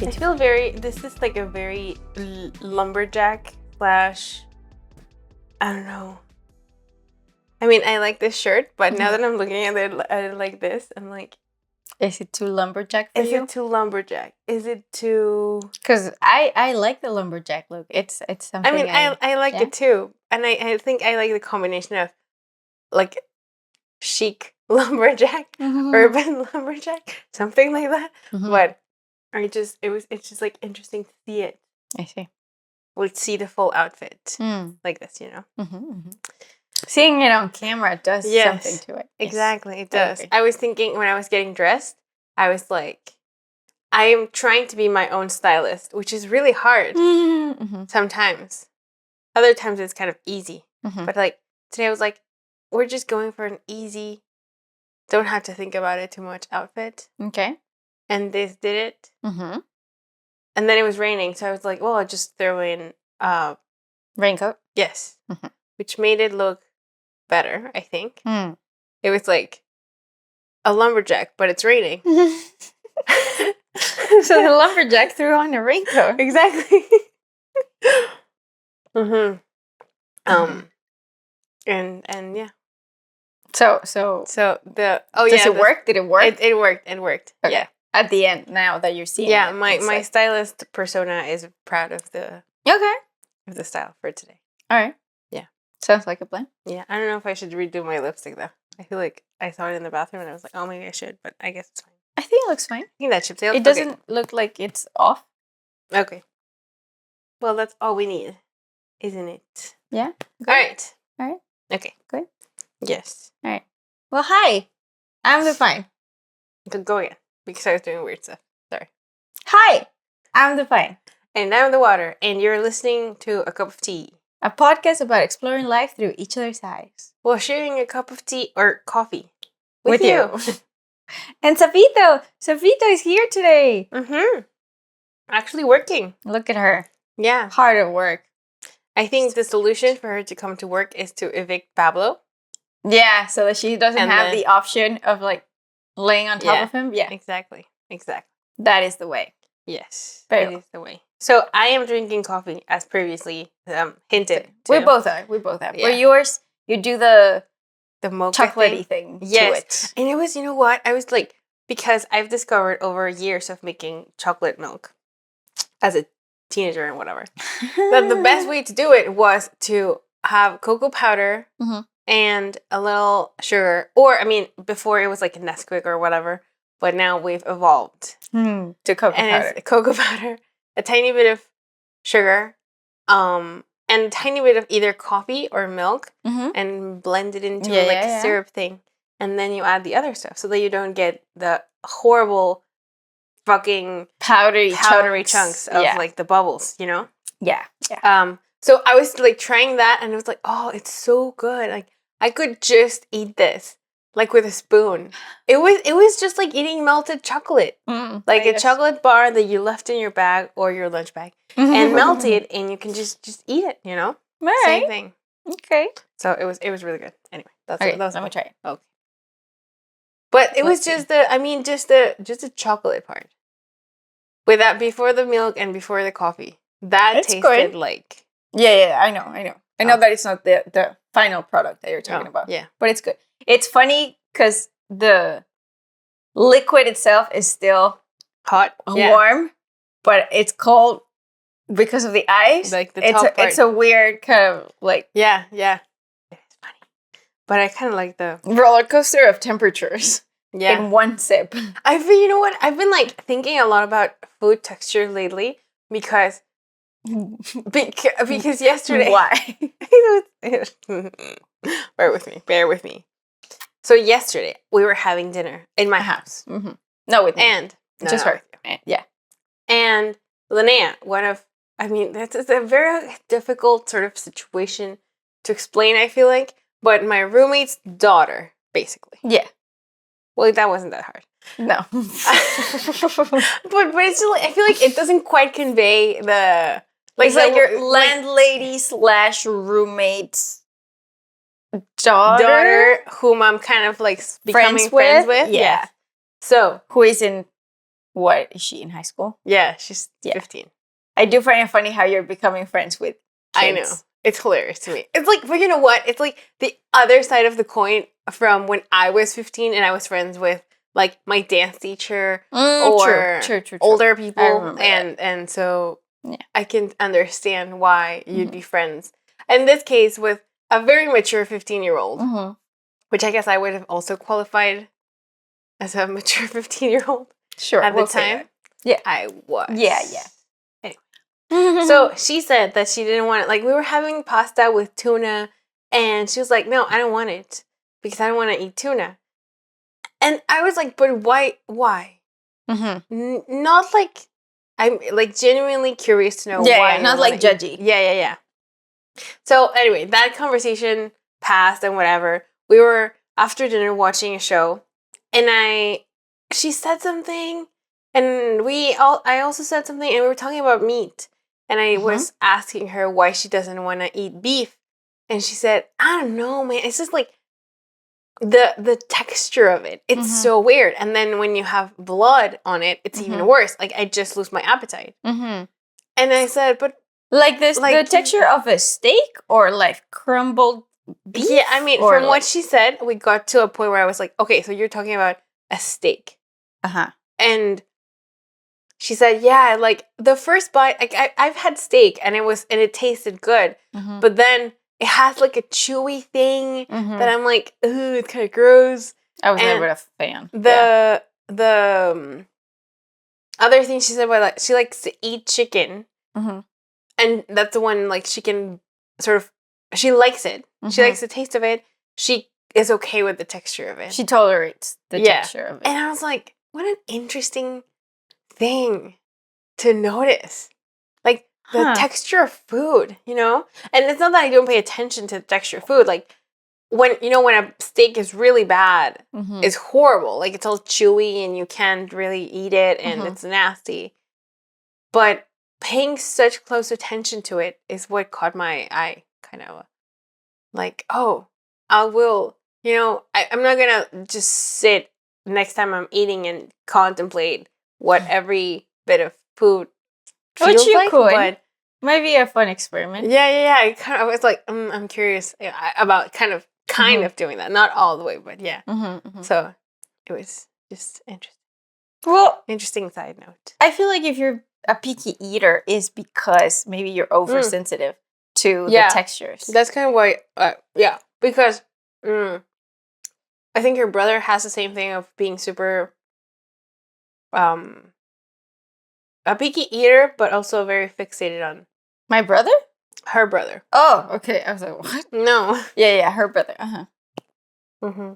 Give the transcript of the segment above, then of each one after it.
I feel this is like a very lumberjack / I don't know. I mean, I like this shirt, but now that I'm looking at it like this, I'm like, is it too lumberjack for you? Is it too lumberjack? Is it too... Because I like the lumberjack look. It's something I mean, I like it too. And I think I like the combination of like chic lumberjack, urban lumberjack, something like that. But it's just like interesting to see it. I see. Like see the full outfit like this, you know. Seeing it on camera does something to it. Exactly, it does. I was thinking when I was getting dressed, I was like, I am trying to be my own stylist, which is really hard sometimes. Other times it's kind of easy. But like today I was like, we're just going for an easy, don't have to think about it too much outfit. Okay. And this did it. And then it was raining, so I was like, well, I'll just throw in raincoat. Yes. Which made it look better, I think. It was like a lumberjack, but it's raining. So the lumberjack threw on a raincoat. Exactly. And yeah. So the does it work? Did it work? It worked. It worked. Okay. Yeah. At the end, now that you're seeing it. My stylist persona is proud of the style for today. All right. Yeah. Sounds like a plan. Yeah. I don't know if I should redo my lipstick though. I feel like I saw it in the bathroom and I was like, oh, maybe I should, but I guess it's fine. I think it looks fine. I think that chip tail. It doesn't look like it's off. Okay. Well, that's all we need, isn't it? Yeah. Good. All right. Okay. Good. Yes. All right. Well, hi. I'm the fine. Go again, because I was doing weird stuff. Sorry. Hi. I'm the fine. And I'm the water, and you're listening to A Cup of Tea. A podcast about exploring life through each other's eyes. While sharing a cup of tea or coffee with you. And Safito is here today. Actually working. Look at her. Yeah. Hard at work. I think the solution for her to come to work is to evict Pablo. Yeah, so that she doesn't have the option of like laying on top of him. Yeah. Exactly. That is the way. Yes. It is the way. So I am drinking coffee as previously hinted to. We both are. Yeah. Well, yours, you do the mocha chocolatey thing. Yes. To it. And it was, you know what? I was like, because I've discovered over years of making chocolate milk as a teenager and whatever, that the best way to do it was to have cocoa powder and a little sugar. Or, I mean, before it was like a Nesquik or whatever, but now we've evolved to cocoa powder. It's cocoa powder, a tiny bit of sugar, and a tiny bit of either coffee or milk, and blend it into a syrup thing. And then you add the other stuff so that you don't get the horrible fucking powdery chunks of like the bubbles, you know? Yeah. So I was like trying that and it was like, oh, it's so good. Like I could just eat this like with a spoon. It was just like eating melted chocolate. Like a chocolate bar that you left in your bag or your lunch bag and melt it and you can just eat it, you know? Right. Same thing. Okay. So it was really good. Anyway, that was let me try it. Okay. But it was just the chocolate part. With that, before the milk and before the coffee. That tasted good. Like... Yeah, I know. I know that it's not the final product that you're talking about. Yeah. But it's good. It's funny because the liquid itself is still hot, warm, but it's cold because of the ice. Like the top part. It's a weird kind of like... Yeah. It's funny. But I kind of like the... roller coaster of temperatures. Yeah. In one sip. You know what? I've been like thinking a lot about food texture lately because yesterday. Why? Bear with me. So yesterday we were having dinner in my house. No, with me. And just her. Yeah. And Linnea, that's a very difficult sort of situation to explain, I feel like. But my roommate's daughter, basically. Yeah. Well, that wasn't that hard. No. But basically, I feel like it doesn't quite convey the... It's like your landlady / roommate's daughter whom I'm kind of like becoming friends with. Yeah. So... who is in What is she in high school? Yeah, she's Yeah. 15. I do find it funny how you're becoming friends with kids. I know. It's hilarious to me. It's like, but you know what? It's like the other side of the coin from when I was 15 and I was friends with like my dance teacher or True. older I people, remember and so Yeah. I can understand why you'd be friends. In this case, with a very mature 15-year-old, Mm-hmm. which I guess I would have also qualified as a mature 15-year-old Sure. at the we'll say time. that. Yeah. I was. Yeah. Anyway, so she said that she didn't want it. Like, we were having pasta with tuna, and she was like, "No, I don't want it because I don't want to eat tuna." And I was like, "But why? Why?" Mm-hmm. Not like I'm like genuinely curious to know Yeah, why. yeah, you not don't like wanna eat- judgy. Yeah. So anyway, that conversation passed and whatever. We were after dinner watching a show, and she said something, and I also said something, and we were talking about meat, and I was asking her why she doesn't want to eat beef, and she said, "I don't know, man. It's just like the texture of it. It's so weird. And then when you have blood on it, it's even worse. Like I just lose my appetite." Mm-hmm. And I said, "But Like this, Like- the texture of a steak or like crumbled beef? yeah, I mean, or from what she said, we got to a point where I was like, okay, so you're talking about a steak." Uh-huh. And she said, "Yeah, like the first bite, like I've had steak and it tasted good, Mm-hmm. but then it has like a chewy thing Mm-hmm. that I'm like, ooh, it's kind of gross." I was and never a fan. The other thing she said was like she likes to eat chicken, Mm-hmm. and that's the one like she can sort of she likes it. She likes the taste of it. She is okay with the texture of it. She tolerates the Yeah. texture of it. And I was like, what an interesting thing to notice. Like the Huh. texture of food, you know? And it's not that I don't pay attention to the texture of food. Like when a steak is really bad, Mm-hmm. it's horrible. Like it's all chewy and you can't really eat it and it's nasty. But paying such close attention to it is what caught my eye, kind of like, oh, I will, I'm not gonna just sit next time I'm eating and contemplate what every bit of food Which feels you like, could. but Might be a fun experiment. yeah. I was like, I'm curious about kind of doing that, not all the way, but yeah. Mm-hmm. So it was just interesting. Well, Interesting side note. I feel like if you're a picky eater, is because maybe you're oversensitive to the textures. That's kind of why, because I think your brother has the same thing of being super a picky eater, but also very fixated on My brother? her brother. Oh, okay. I was like, what? No. Yeah, her brother. Uh-huh. Mm-hmm.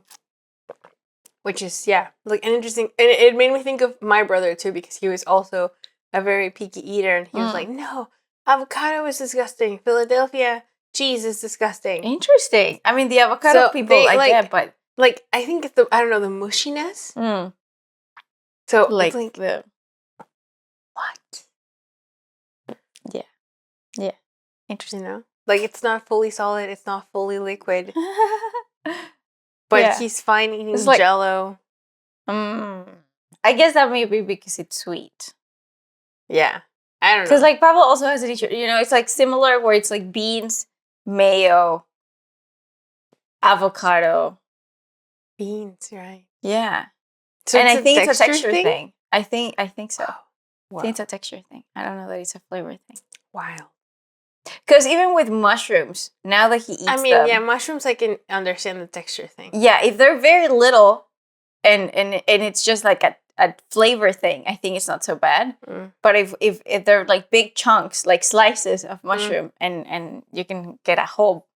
Which is, like an interesting, and it made me think of my brother too, because he was also a very picky eater, and he was like, no, avocado is disgusting. Philadelphia cheese is disgusting. Interesting. I mean, the avocado people, I get, but... Like, I think it's the mushiness. So, Like it's like, the... what? Yeah. Interesting. Like, it's not fully solid, it's not fully liquid, but he's fine eating It's like- Jell-O. I guess that may be because it's sweet. Yeah. I don't know. Because, like, Pablo also has an issue. It's, like, similar where it's, like, beans, mayo, avocado. Beans, right? Yeah. So and it's I think it's a texture texture thing. I think so. Wow. I think it's a texture thing. I don't know that it's a flavor thing. Wow. Because even with mushrooms, now that he eats them... mushrooms, I can understand the texture thing. Yeah, if they're very little and it's just like a flavor thing, I think it's not so bad. But if they're like big chunks, like slices of mushroom, and you can get a whole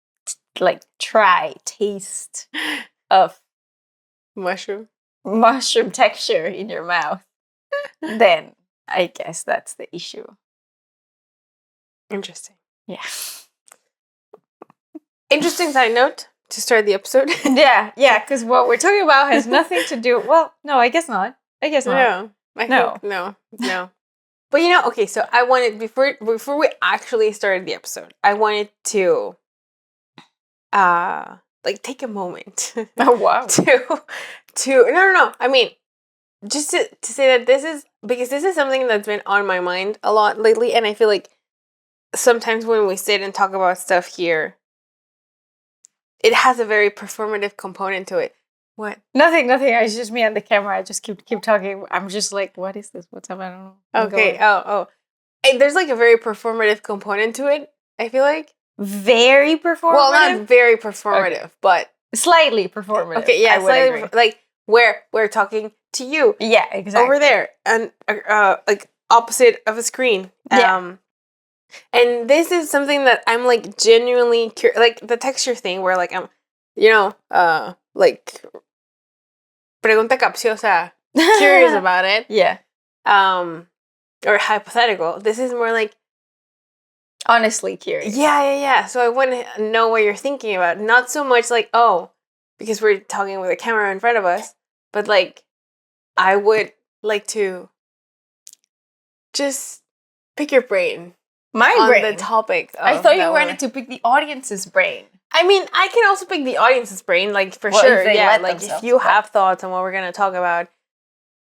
like taste of Mushroom texture in your mouth, then I guess that's the issue. Interesting. Yeah. Interesting side note to start the episode. Yeah, because what we're talking about has nothing to do... Well, no, I guess not. No. No. But okay, so I wanted, before we actually started the episode, I wanted to like take a moment Oh, wow. to no. I mean, just to say that this is something that's been on my mind a lot lately, and I feel like sometimes when we sit and talk about stuff here, it has a very performative component to it. What? Nothing. It's just me on the camera. I just keep talking. I'm just like, what is this? What's up? I don't know. Okay. Oh. And there's like a very performative component to it, I feel like. Very performative? Well, not very performative, but slightly performative. Okay, yeah, slightly like where we're talking to you. Yeah, exactly. Over there, and like opposite of a screen. Yeah. And this is something that I'm like genuinely like the texture thing where like I'm, like pregunta capciosa, curious about it. Yeah. Or hypothetical. This is more like honestly curious. Yeah. So I want to know what you're thinking about. Not so much like, oh, because we're talking with a camera in front of us, but like I would like to just pick your brain. My on brain? The topic. I thought you wanted to pick the audience's brain. I mean, I can also pick the audience's brain, like for sure. Yeah, like if you have thoughts on what we're going to talk about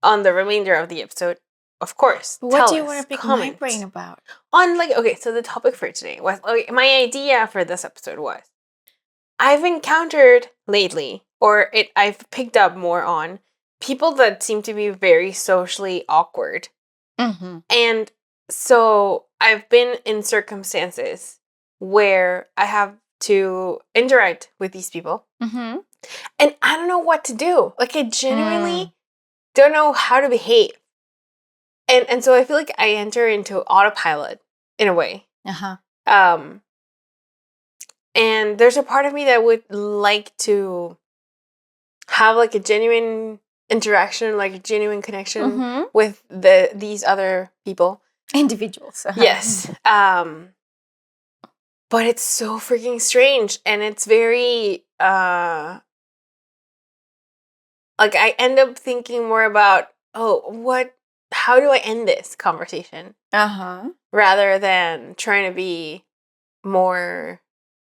on the remainder of the episode, of course. What do you want to pick my brain about? On like, okay, so the topic for today was, my idea for this episode was, I've encountered lately, I've picked up more on people that seem to be very socially awkward. Mm-hmm. And so I've been in circumstances where I have to interact with these people. Mm-hmm. And I don't know what to do. Like I genuinely don't know how to behave. And so I feel like I enter into autopilot in a way. Uh-huh. And there's a part of me that would like to have like a genuine interaction, like a genuine connection with these other people. Individuals. Uh-huh. Yes. But it's so freaking strange, and it's very like I end up thinking more about, how do I end this conversation? Uh-huh. Rather than trying to be more,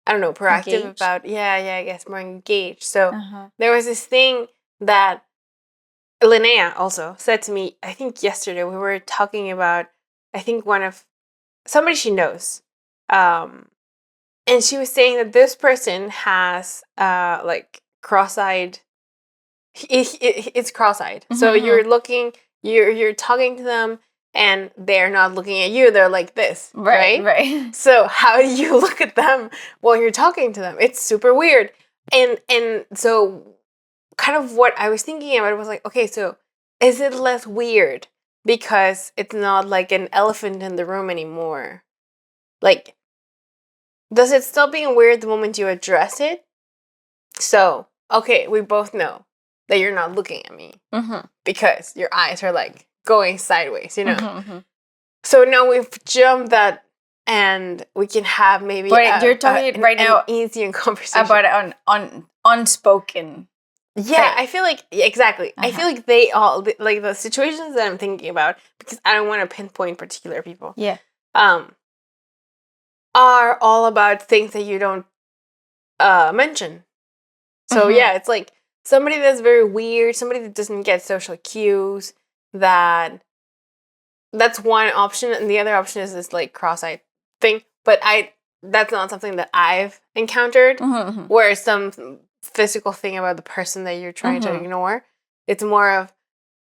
I don't know, proactive engaged? About, I guess more engaged. So there was this thing that Linnea also said to me, I think yesterday, we were talking about, I think somebody she knows. And she was saying that this person has like cross-eyed. It's cross-eyed. Mm-hmm. So you're looking, you're talking to them, and they're not looking at you. They're like this, right? So how do you look at them while you're talking to them? It's super weird. And so kind of what I was thinking about was like, okay, so is it less weird because it's not like an elephant in the room anymore? Like, does it stop being weird the moment you address it? So, okay, we both know that you're not looking at me because your eyes are like going sideways, So now we've jumped that, and we can have maybe. But you're talking right now an easy conversation about an unspoken. Yeah, I feel like exactly. I feel like they all like the situations that I'm thinking about, because I don't want to pinpoint particular people. Yeah. Are all about things that you don't mention. So yeah, it's like somebody that's very weird, somebody that doesn't get social cues. That's one option, and the other option is this like cross-eyed thing. But that's not something that I've encountered, where it's some physical thing about the person that you're trying to ignore. It's more of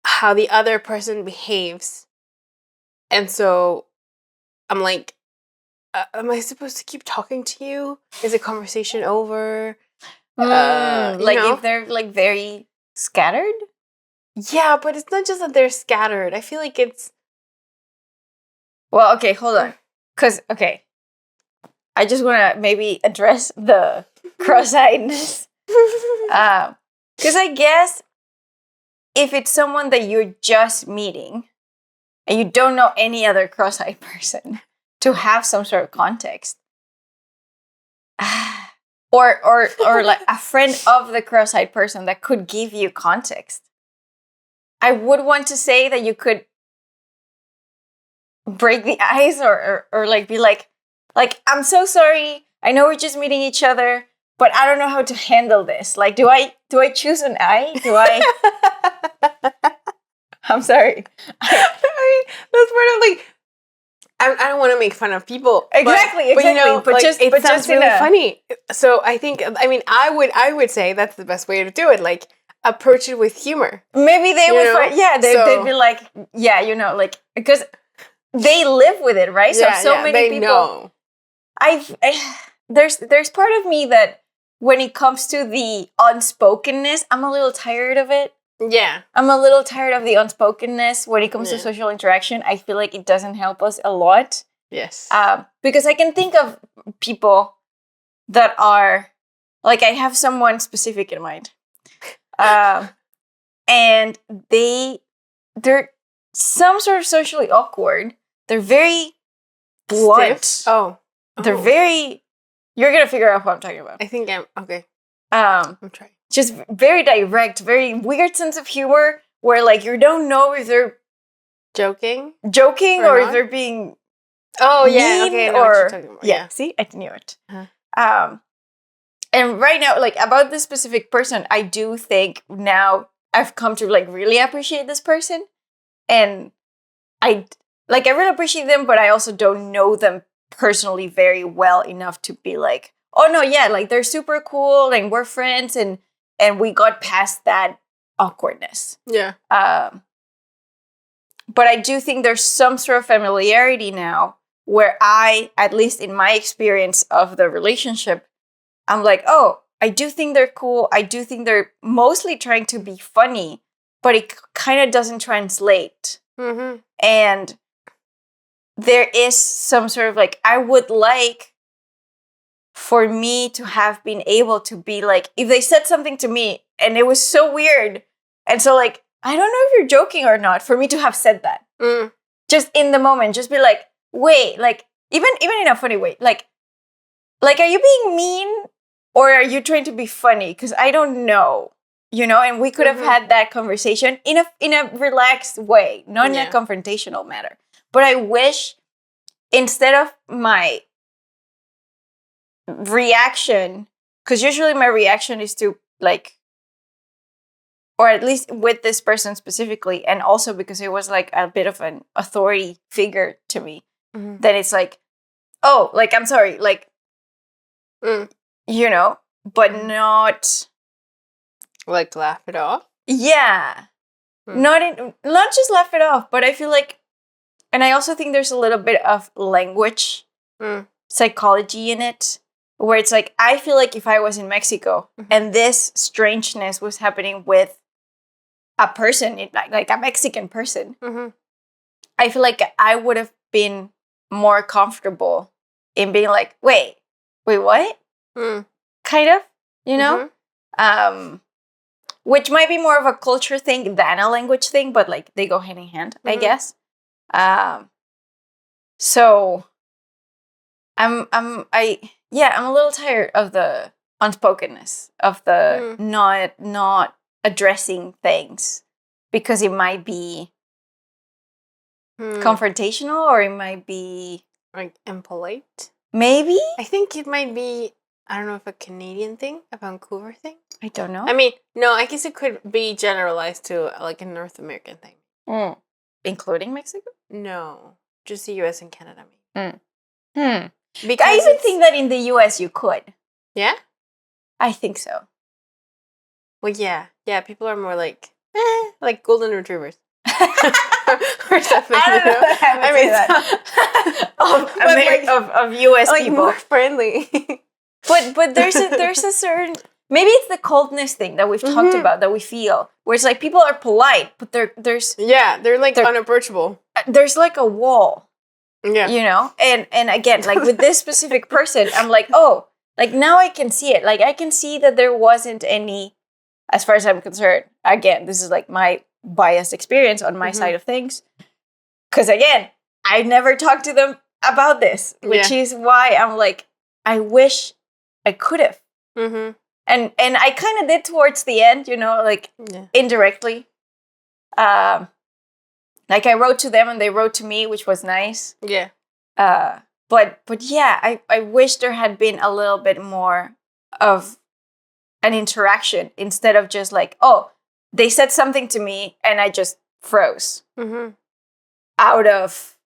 how the other person behaves. And so I'm like, am I supposed to keep talking to you? Is the conversation over? If they're like very scattered? Yeah, but it's not just that they're scattered. I feel like it's... Well, okay, hold on. Because, okay, I just want to maybe address the cross-eyedness. Because I guess if it's someone that you're just meeting and you don't know any other cross-eyed person, to have some sort of context, or like a friend of the cross-eyed person that could give you context, I would want to say that you could break the ice or like be like I'm so sorry, I know we're just meeting each other, but I don't know how to handle this. Like, do I choose an eye? Do I I'm sorry. I mean, that's part of like. I don't want to make fun of people. Exactly. But you know, But like, just it but sounds just really in a, funny. So I think, I mean, I would say that's the best way to do it. Like, approach it with humor. maybe they You would know? find, yeah, they'd be like, yeah, you know, like, because they live with it, right? So many they people. know. There's part of me that when it comes to the unspokenness, I'm a little tired of it. Yeah. I'm a little tired of the unspokenness when it comes to social interaction. I feel like it doesn't help us a lot. Yes. Because I can think of people that are, like, I have someone specific in mind. And they're some sort of socially awkward. They're very blunt. Stiff? Oh. They're very, you're going to figure out what I'm talking about. I think I'm, okay. I'm trying. Just very direct, very weird sense of humor where, like, you don't know if they're joking or if they're being yeah, mean, okay, I know what you're talking about. Yeah, see, I knew it. And right now, like, about this specific person, I do think now I've come to, like, really appreciate this person, and I really appreciate them, but I also don't know them personally very well enough to be like, oh no, yeah, like, they're super cool and we're friends, and we got past that awkwardness. Yeah. But I do think there's some sort of familiarity now where I, at least in my experience of the relationship, I'm like, oh, I do think they're cool. I do think they're mostly trying to be funny, but it kind of doesn't translate. Mm-hmm. And there is some sort of, like, I would like for me to have been able to be like, if they said something to me and it was so weird, and so, like, I don't know if you're joking or not, for me to have said that. Just in the moment, just be like, wait, like, even in a funny way, like, are you being mean or are you trying to be funny? Because I don't know, you know, and we could have had that conversation in a relaxed way, not in a confrontational manner. But I wish, instead of my reaction, because usually my reaction is to, like, or at least with this person specifically, and also because it was like a bit of an authority figure to me, then it's like, oh, like, I'm sorry, like, you know, but not like laugh it off. Yeah, not just laugh it off, but I feel like, and I also think there's a little bit of language psychology in it, where it's like, I feel like if I was in Mexico and this strangeness was happening with a person, like a Mexican person, I feel like I would have been more comfortable in being like, wait, what? Kind of, you know? Which might be more of a culture thing than a language thing, but, like, they go hand in hand, I guess. So I'm a little tired of the unspokenness, of the not addressing things, because it might be confrontational, or it might be like impolite. Maybe. I think it might be, I don't know if a Canadian thing, a Vancouver thing. I don't know. I mean, no, I guess it could be generalized to, like, a North American thing. Including Mexico? No, just the US and Canada. Because I even think that in the US you could. Yeah? I think so. Well, yeah. Yeah, people are more like golden retrievers. Or something. I don't know. I mean, that. of US like, people. More friendly. But there's a certain, maybe it's the coldness thing that we've talked about, that we feel, where it's like people are polite, but there's they're like unapproachable. There's like a wall. Yeah. You know? And again, like, with this specific person, I'm like, oh, like, now I can see it. Like, I can see that there wasn't any, as far as I'm concerned, again, this is like my biased experience on my side of things. Because again, I never talked to them about this, which is why I'm like, I wish I could have. And I kind of did towards the end, you know, like, indirectly. Like, I wrote to them and they wrote to me, which was nice. Yeah. But yeah, I wish there had been a little bit more of an interaction, instead of just like, oh, they said something to me and I just froze Mm-hmm. out of,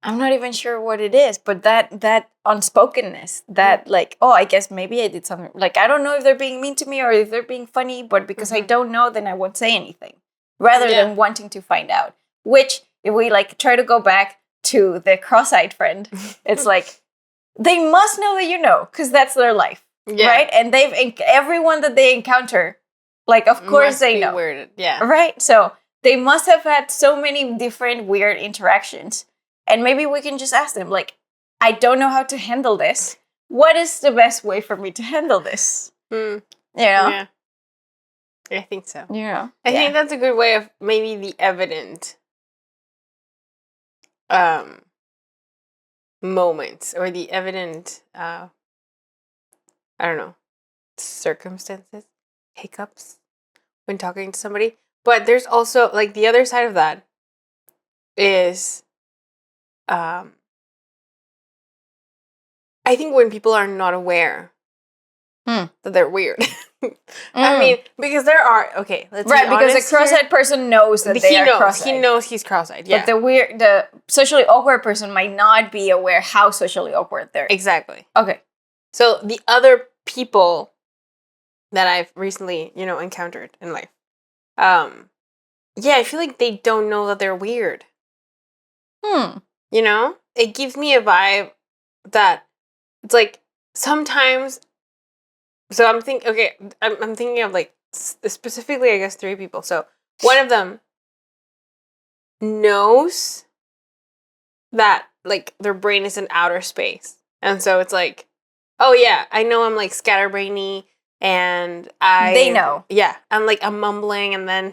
I'm not even sure what it is, but that unspokenness, that like, oh, I guess maybe I did something. Like, I don't know if they're being mean to me or if they're being funny, but because I don't know, then I won't say anything, rather than wanting to find out. Which, if we like try to go back to the cross-eyed friend, it's like, they must know that you know, because that's their life, right? And everyone that they encounter, like, of course they know, weirded. right? So they must have had so many different weird interactions. And maybe we can just ask them, like, I don't know how to handle this. What is the best way for me to handle this? You know? Yeah. I think so. You know? I think that's a good way of maybe the evident moments or the evident, I don't know, circumstances, hiccups when talking to somebody. But there's also, like, the other side of that is, I think when people are not aware that they're weird. I mean, because there are, okay, let's be honest, because a cross-eyed person knows that they are cross-eyed. He knows he's cross-eyed, yeah. But the socially awkward person might not be aware how socially awkward they're. Exactly. Okay. So the other people that I've recently, encountered in life, I feel like they don't know that they're weird. You know? It gives me a vibe that it's like sometimes. So I'm thinking of like specifically, I guess, 3 people. So one of them knows that like their brain is in outer space, and so it's like, oh yeah, I know I'm like scatterbrainy, and they know. Yeah, I'm mumbling, and then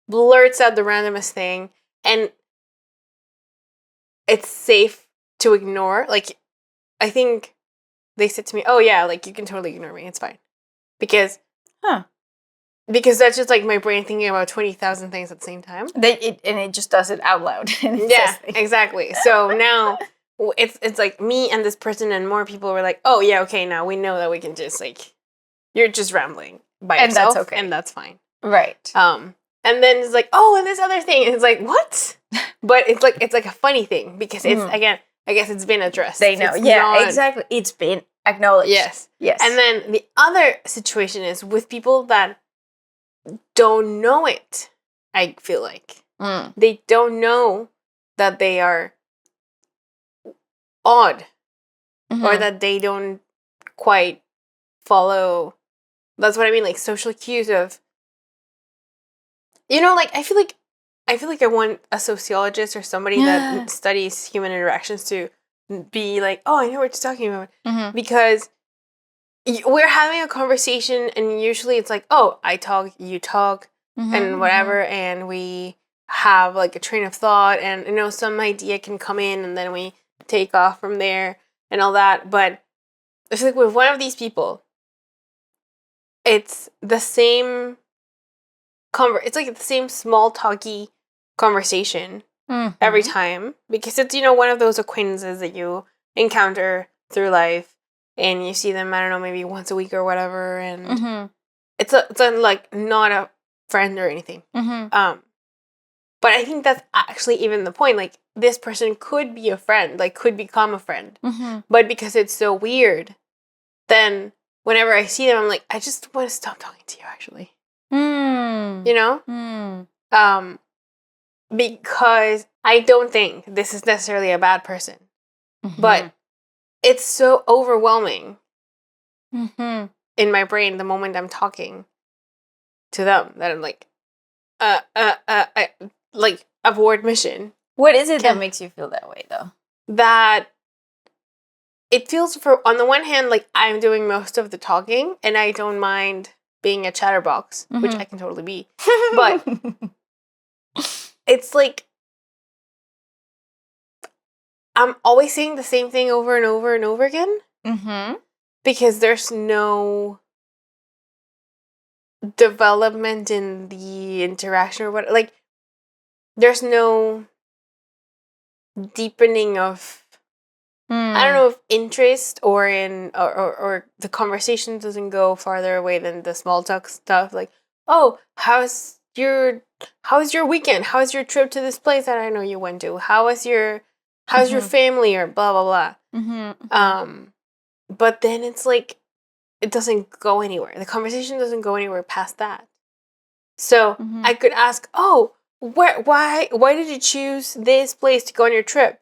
blurts out the randomest thing, and it's safe to ignore. Like, I think they said to me, oh yeah, like you can totally ignore me, it's fine. Because that's just like my brain thinking about 20,000 things at the same time. It just does it out loud. Yeah, exactly. So now it's like me and this person and more people were like, oh yeah, okay, now we know that we can just like, you're just rambling by yourself, and that's okay, and that's fine. Right. And then it's like, oh, and this other thing, and it's like, what? But it's like a funny thing because it's again, I guess it's been addressed. They know. Exactly. It's been acknowledged. Yes. And then the other situation is with people that don't know it. I feel like they don't know that they are odd, or that they don't quite follow. That's what I mean, like social cues of. Like I feel like I want a sociologist or somebody that studies human interactions to be like, oh, I know what you're talking about, because we're having a conversation, and usually it's like, oh, I talk, you talk, and whatever, and we have like a train of thought, and some idea can come in, and then we take off from there and all that. But I feel like with one of these people, it's the same it's like the same small talky conversation every time, because it's one of those acquaintances that you encounter through life, and you see them, I don't know, maybe once a week or whatever, and it's like not a friend or anything. But I think that's actually even the point. Like, this person could be a friend, like could become a friend, but because it's so weird, then whenever I see them, I'm like, I just want to stop talking to you, actually. Because I don't think this is necessarily a bad person, but it's so overwhelming in my brain the moment I'm talking to them that I'm like, I, like, abort mission. What is it that makes you feel that way, though? That it feels, on the one hand, like I'm doing most of the talking, and I don't mind being a chatterbox, which I can totally be. But it's like I'm always saying the same thing over and over and over again. Because there's no development in the interaction or what. Like, there's no deepening of, I don't know, if interest or in or the conversation doesn't go farther away than the small talk stuff. Like, oh, how's your weekend? How's your trip to this place that I know you went to? How's your family or blah blah blah. But then it's like it doesn't go anywhere. The conversation doesn't go anywhere past that. So I could ask, oh, why did you choose this place to go on your trip?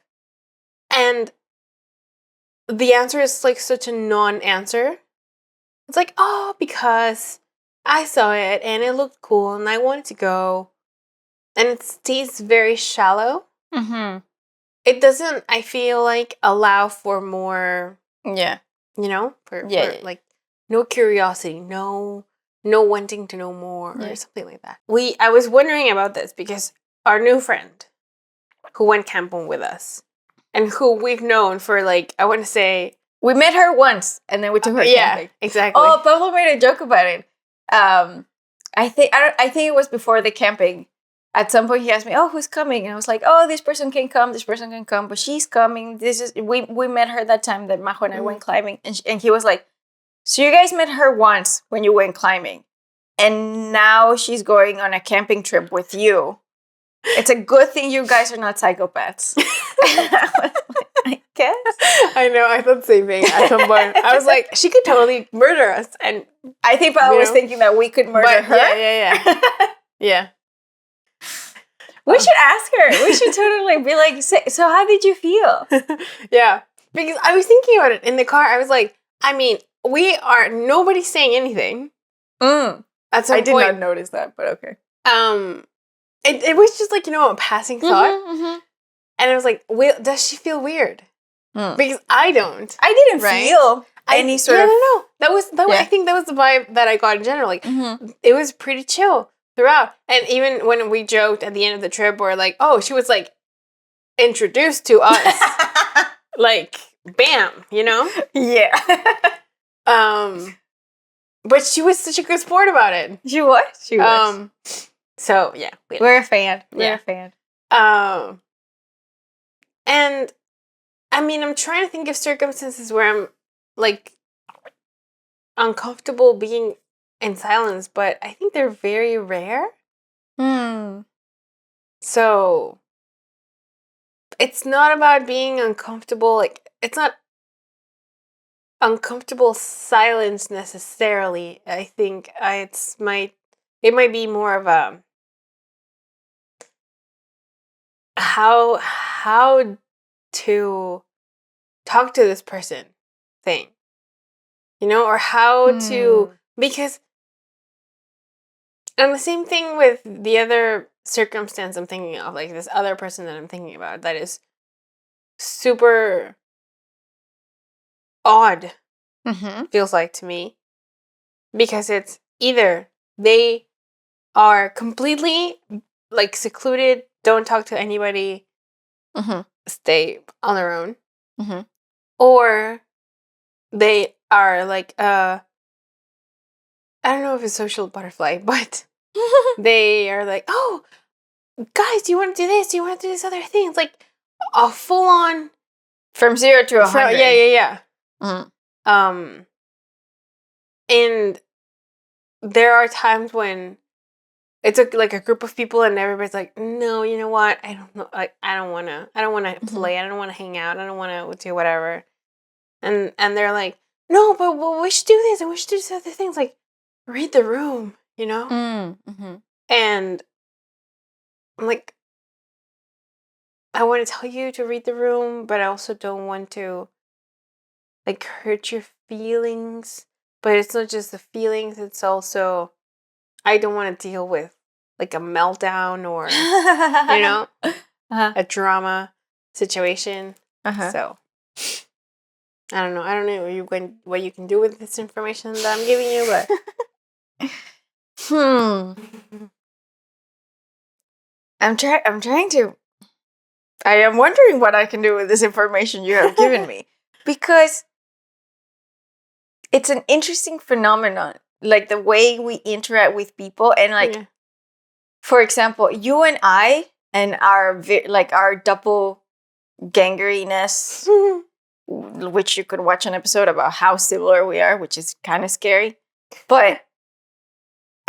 And the answer is like such a non-answer. It's like, oh, because I saw it and it looked cool and I wanted to go. And it stays very shallow. It doesn't, I feel like, allow for more. Yeah. You know, for like no curiosity, no wanting to know more or something like that. I was wondering about this because our new friend who went camping with us and who we've known for like, I want to say, we met her once and then we took her camping. Exactly. Oh, Pablo made a joke about it. I think it was before the camping. At some point, he asked me, "Oh, who's coming?" And I was like, "Oh, this person can come, but she's coming." We met her that time that Majo and I went climbing, and he was like, "So you guys met her once when you went climbing, and now she's going on a camping trip with you. It's a good thing you guys are not psychopaths." I guess. I know. I thought the same thing at some point. I was like, she could totally murder us, and I think Pablo was thinking that we could murder her. Yeah. Yeah. We should ask her. We should totally be like, so how did you feel? Yeah. Because I was thinking about it in the car. I was like, I mean, nobody's saying anything. At some point. I did not notice that, but okay. It was just like, a passing thought. And I was like, does she feel weird? Because I don't. I didn't feel any sort of... No. I think that was the vibe that I got in general. Like, it was pretty chill throughout. And even when we joked at the end of the trip, we're like, oh, she was like introduced to us. Like, bam, Yeah. But she was such a good sport about it. She was. So yeah. We're a fan. We're a fan. And I mean, I'm trying to think of circumstances where I'm like uncomfortable being in silence, but I think they're very rare. So it's not about being uncomfortable. Like, it's not uncomfortable silence necessarily. I think it might be more of a how to talk to this person thing, or how to, because, and the same thing with the other circumstance I'm thinking of, like this other person that I'm thinking about that is super odd, feels like to me, because it's either they are completely like secluded, don't talk to anybody, stay on their own, or they are like I don't know if it's social butterfly, but they are like, oh, guys, do you want to do this? Do you want to do this other thing? It's like a full on from 0 to 100. Yeah. And there are times when it's like a group of people and everybody's like, no, you know what? I don't know. Like, I don't want to play. I don't want to hang out. I don't want to do whatever. And they're like, no, but we should do this and we should do this other things. Like, read the room, And I'm like, I want to tell you to read the room, but I also don't want to like hurt your feelings. But it's not just the feelings, it's also I don't want to deal with like a meltdown or a drama situation. So I don't know what you can do with this information that I'm giving you, but I am wondering what I can do with this information you have given me, because it's an interesting phenomenon, like the way we interact with people, and like, for example, you and I and our doppelgangeriness, which you could watch an episode about how similar we are, which is kind of scary, but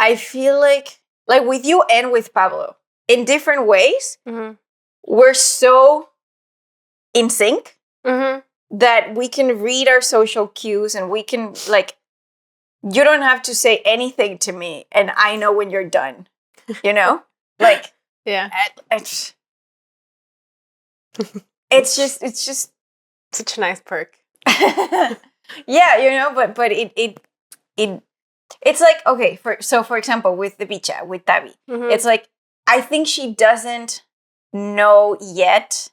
I feel like with you and with Pablo, in different ways, we're so in sync that we can read our social cues and we can, like, you don't have to say anything to me and I know when you're done, you know? Like, yeah. It's just such a nice perk. Yeah, you know, but it's like, okay, for example, with the bicha, with Tabi, it's like, I think she doesn't know yet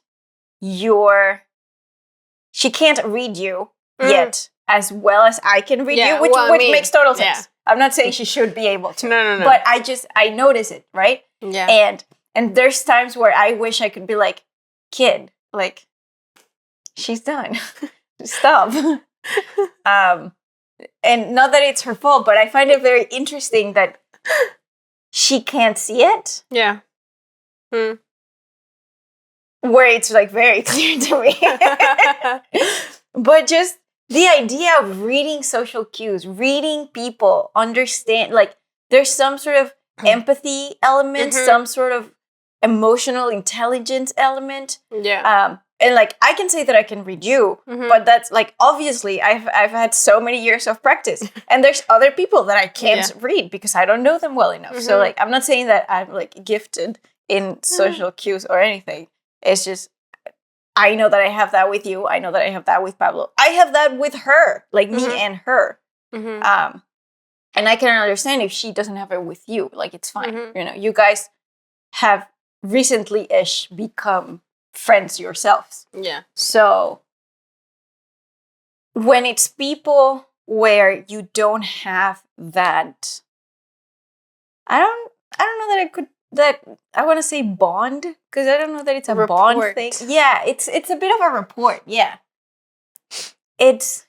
she can't read you yet as well as I can read you, which makes total sense. Yeah. I'm not saying she should be able to. No. But I notice it, right? Yeah. And there's times where I wish I could be like, kid, like, she's done. Stop. And not that it's her fault, but I find it very interesting that she can't see it. Yeah. Where it's like very clear to me. But just the idea of reading social cues, reading people, understand, like, there's some sort of empathy element, some sort of emotional intelligence element. Yeah. And like, I can say that I can read you, but that's like, obviously I've had so many years of practice, and there's other people that I can't read because I don't know them well enough. So like, I'm not saying that I'm like gifted in social cues or anything. It's just, I know that I have that with you. I know that I have that with Pablo. I have that with her, like me and her. And I can understand if she doesn't have it with you. Like, it's fine. You know, you guys have recently-ish become friends yourselves. Yeah. So when it's people where you don't have that, I don't know that I want to say bond, because I don't know that it's a bond thing. Yeah, it's a bit of a rapport. Yeah. It's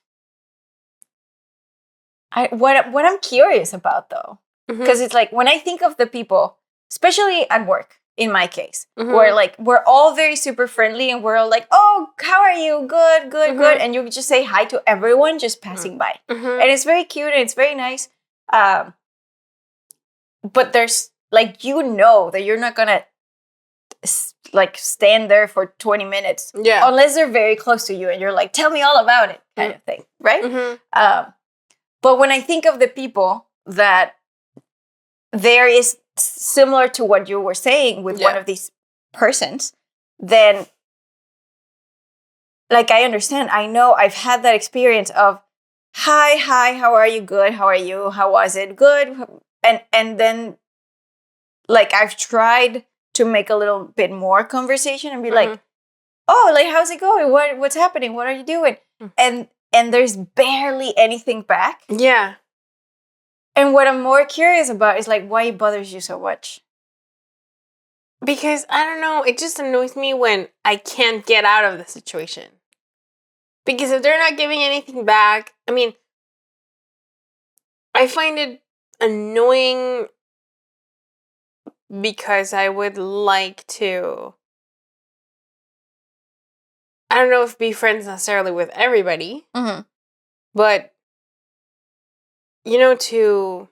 what I'm curious about, though, because it's like, when I think of the people, especially at work, in my case, where like we're all very super friendly and we're all like, oh, how are you? Good. And you just say hi to everyone just passing by. And it's very cute and it's very nice. But there's like, you know that you're not gonna like stand there for 20 minutes. Yeah. Unless they're very close to you and you're like, tell me all about it, kind of thing. Right? But when I think of the people that there is similar to what you were saying with one of these persons, then like, I understand. I know I've had that experience of, hi, how are you? Good. How are you? How was it? Good. And then like, I've tried to make a little bit more conversation and be like, oh, like, how's it going? What's happening? What are you doing? And there's barely anything back. Yeah. And what I'm more curious about is like, why it bothers you so much. Because, I don't know, it just annoys me when I can't get out of the situation. Because if they're not giving anything back, I mean, I find it annoying because I would like to, I don't know if be friends necessarily with everybody, but, you know, to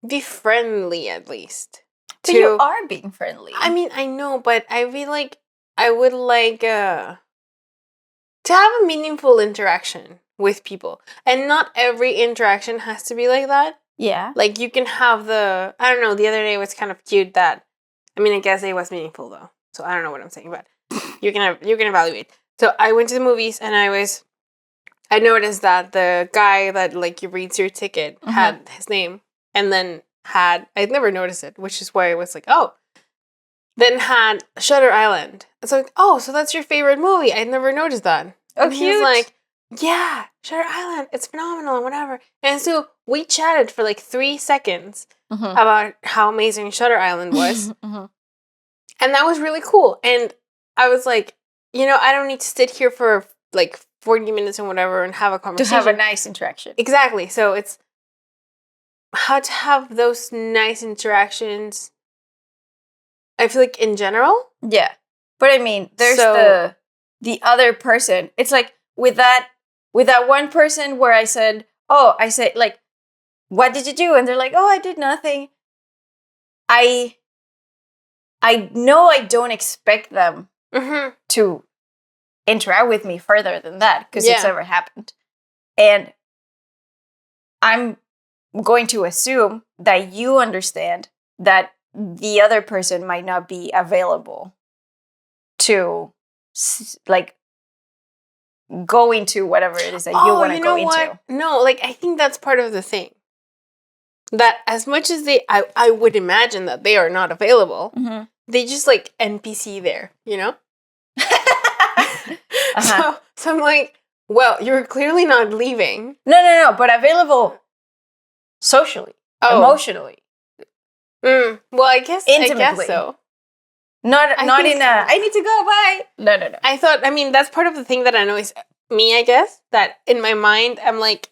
be friendly at least. But you are being friendly. I mean, I know, but I feel like I would like to have a meaningful interaction with people. And not every interaction has to be like that. Yeah. Like, you can have I don't know, the other day was kind of cute that, I mean, I guess it was meaningful though. So I don't know what I'm saying, but you can evaluate. So I went to the movies and I noticed that the guy that like reads your ticket had his name, and then I'd never noticed it, which is why I was like, oh, then had Shutter Island. It's like, oh, so that's your favorite movie. I'd never noticed that. Oh, and cute. He was like, yeah, Shutter Island, it's phenomenal and whatever. And so we chatted for like 3 seconds about how amazing Shutter Island was. And that was really cool. And I was like, you know, I don't need to sit here for like 40 minutes and whatever and have a conversation. To have a nice interaction. Exactly. So it's how to have those nice interactions, I feel like, in general. Yeah. But I mean, there's the other person. It's like with that one person where I said like, what did you do? And they're like, oh, I did nothing. I know I don't expect them to interact with me further than that because it's never happened. And I'm going to assume that you understand that the other person might not be available to like go into whatever it is that you want to go into. No, like I think that's part of the thing. That as much as I would imagine that they are not available, they just like NPC there, you know? So I'm like, well, you're clearly not leaving. No, but available socially, emotionally. Well, I guess so. Not in a, I need to go, bye. No. I mean, that's part of the thing that annoys me, I guess, that in my mind, I'm like,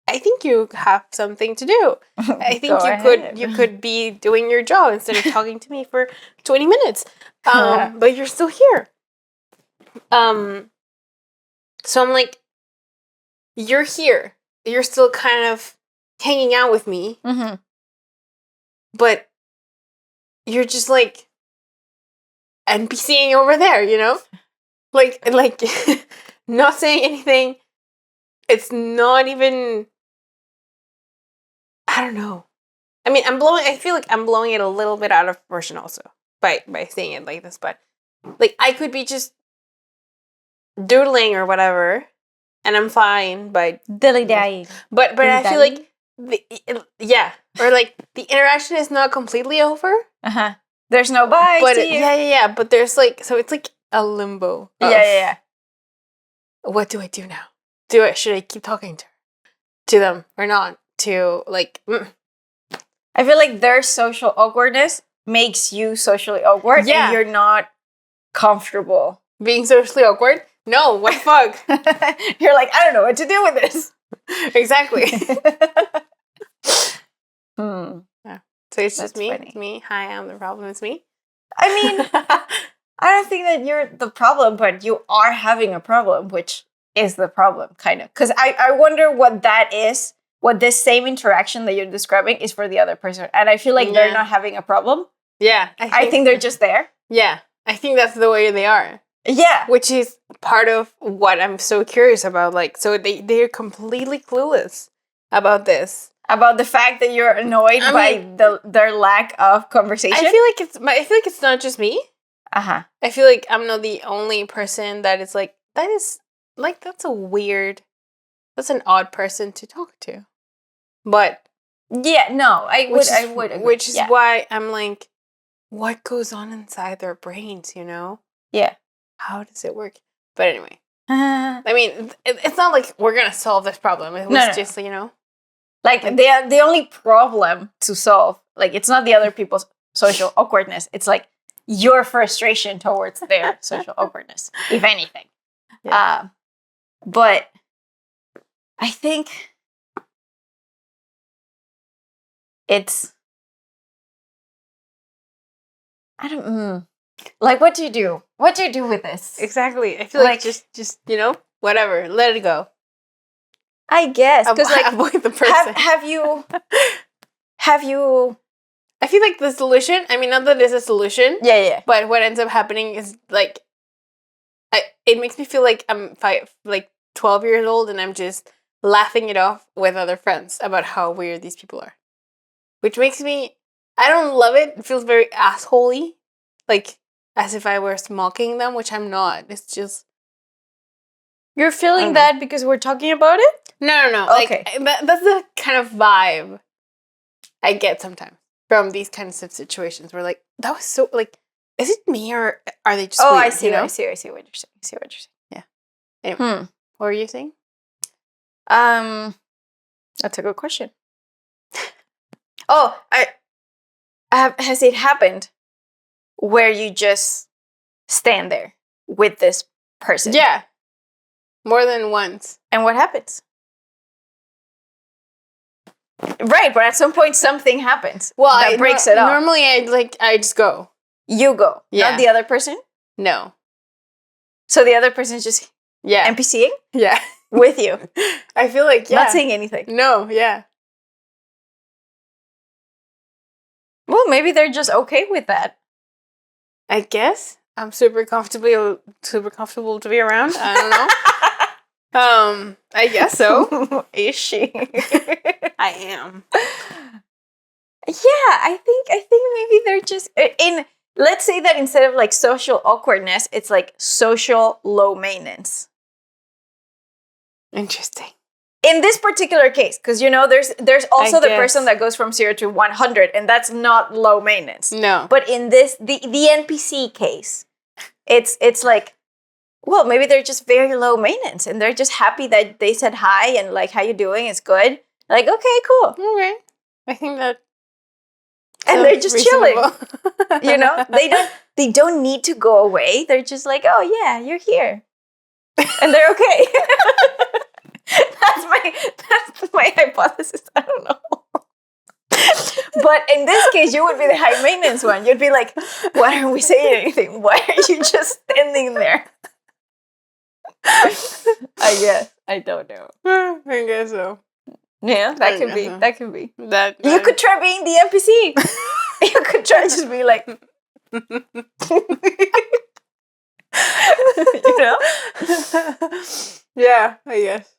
I think you have something to do. I think you could be doing your job instead of talking to me for 20 minutes. But you're still here. So I'm like, you're here. You're still kind of hanging out with me. But you're just like NPCing over there, you know? Like not saying anything. It's not even, I don't know. I mean, I feel like I'm blowing it a little bit out of proportion also by saying it like this, but like I could be just doodling or whatever and I'm fine, but dilly-dallying. But I feel like or like the interaction is not completely over. There's no bye. But but there's like, so it's like a limbo. Yeah. What do I do now? Should I keep talking to them or not? I feel like their social awkwardness makes you socially awkward, and you're not comfortable being socially awkward. No, what the fuck? You're like, I don't know what to do with this. Exactly. Yeah. So it's just me. Funny. It's me. Hi, I'm the problem. It's me. I mean, I don't think that you're the problem, but you are having a problem, which is the problem, kind of. Because I wonder what that is, what this same interaction that you're describing is for the other person. And I feel like they're not having a problem. Yeah. I think they're just there. Yeah. I think that's the way they are. Yeah. Which is part of what I'm so curious about. Like, so they're completely clueless about this. About the fact that you're annoyed by their lack of conversation? I feel like it's not just me. I feel like I'm not the only person that is like, that's an odd person to talk to. But yeah, no, I would agree. Which is why I'm like, what goes on inside their brains, you know? Yeah. How does it work? But anyway. I mean, it's not like we're going to solve this problem. It was just, you know. Like the only problem to solve, like it's not the other people's social awkwardness. It's like your frustration towards their social awkwardness, if anything. Yeah. But I think it's, I don't, like, what do you do? What do you do with this? Exactly. I feel like just you know, whatever, let it go. I guess, because like, avoid the person. Have you? I feel like the solution. I mean, not that it's a solution. Yeah. But what ends up happening is like, it makes me feel like I'm 12 years old, and I'm just laughing it off with other friends about how weird these people are, which makes me. I don't love it. It feels very assholey, like as if I were mocking them, which I'm not. It's just. You're feeling that because we're talking about it? No. Okay. Like, that's the kind of vibe I get sometimes from these kinds of situations where, like, that was so, like, is it me or are they just weird, I see, you know? I see what you're saying. Yeah. Anyway, what were you saying? That's a good question. Has it happened where you just stand there with this person? Yeah. More than once. And what happens? Right, but at some point something happens. Well, that breaks it off. Normally I just go. You go. Yeah. Not the other person? No. So the other person's just NPCing? Yeah. With you. I feel like, Not saying anything. No, yeah. Well, maybe they're just okay with that. I guess I'm super comfortable to be around. I don't know. I guess so. Is she? I am. Yeah, I think maybe they're just in. Let's say that instead of like social awkwardness, it's like social low maintenance. Interesting. In this particular case, because there's also the person that goes from 0 to 100, and that's not low maintenance. No. But in this the NPC case, it's like, well, maybe they're just very low maintenance, and they're just happy that they said hi and like, how you doing? It's good. Like, okay, cool. Okay. I think that. And they're just chilling. They don't need to go away. They're just like, oh yeah, you're here, and they're okay. That's my hypothesis. I don't know. But in this case, you would be the high maintenance one. You'd be like, why aren't we saying anything? Why are you just standing there? I guess. I don't know. I guess so. Yeah, that could be. That could be. That you could try being the NPC. You could try just be like, Yeah, I guess.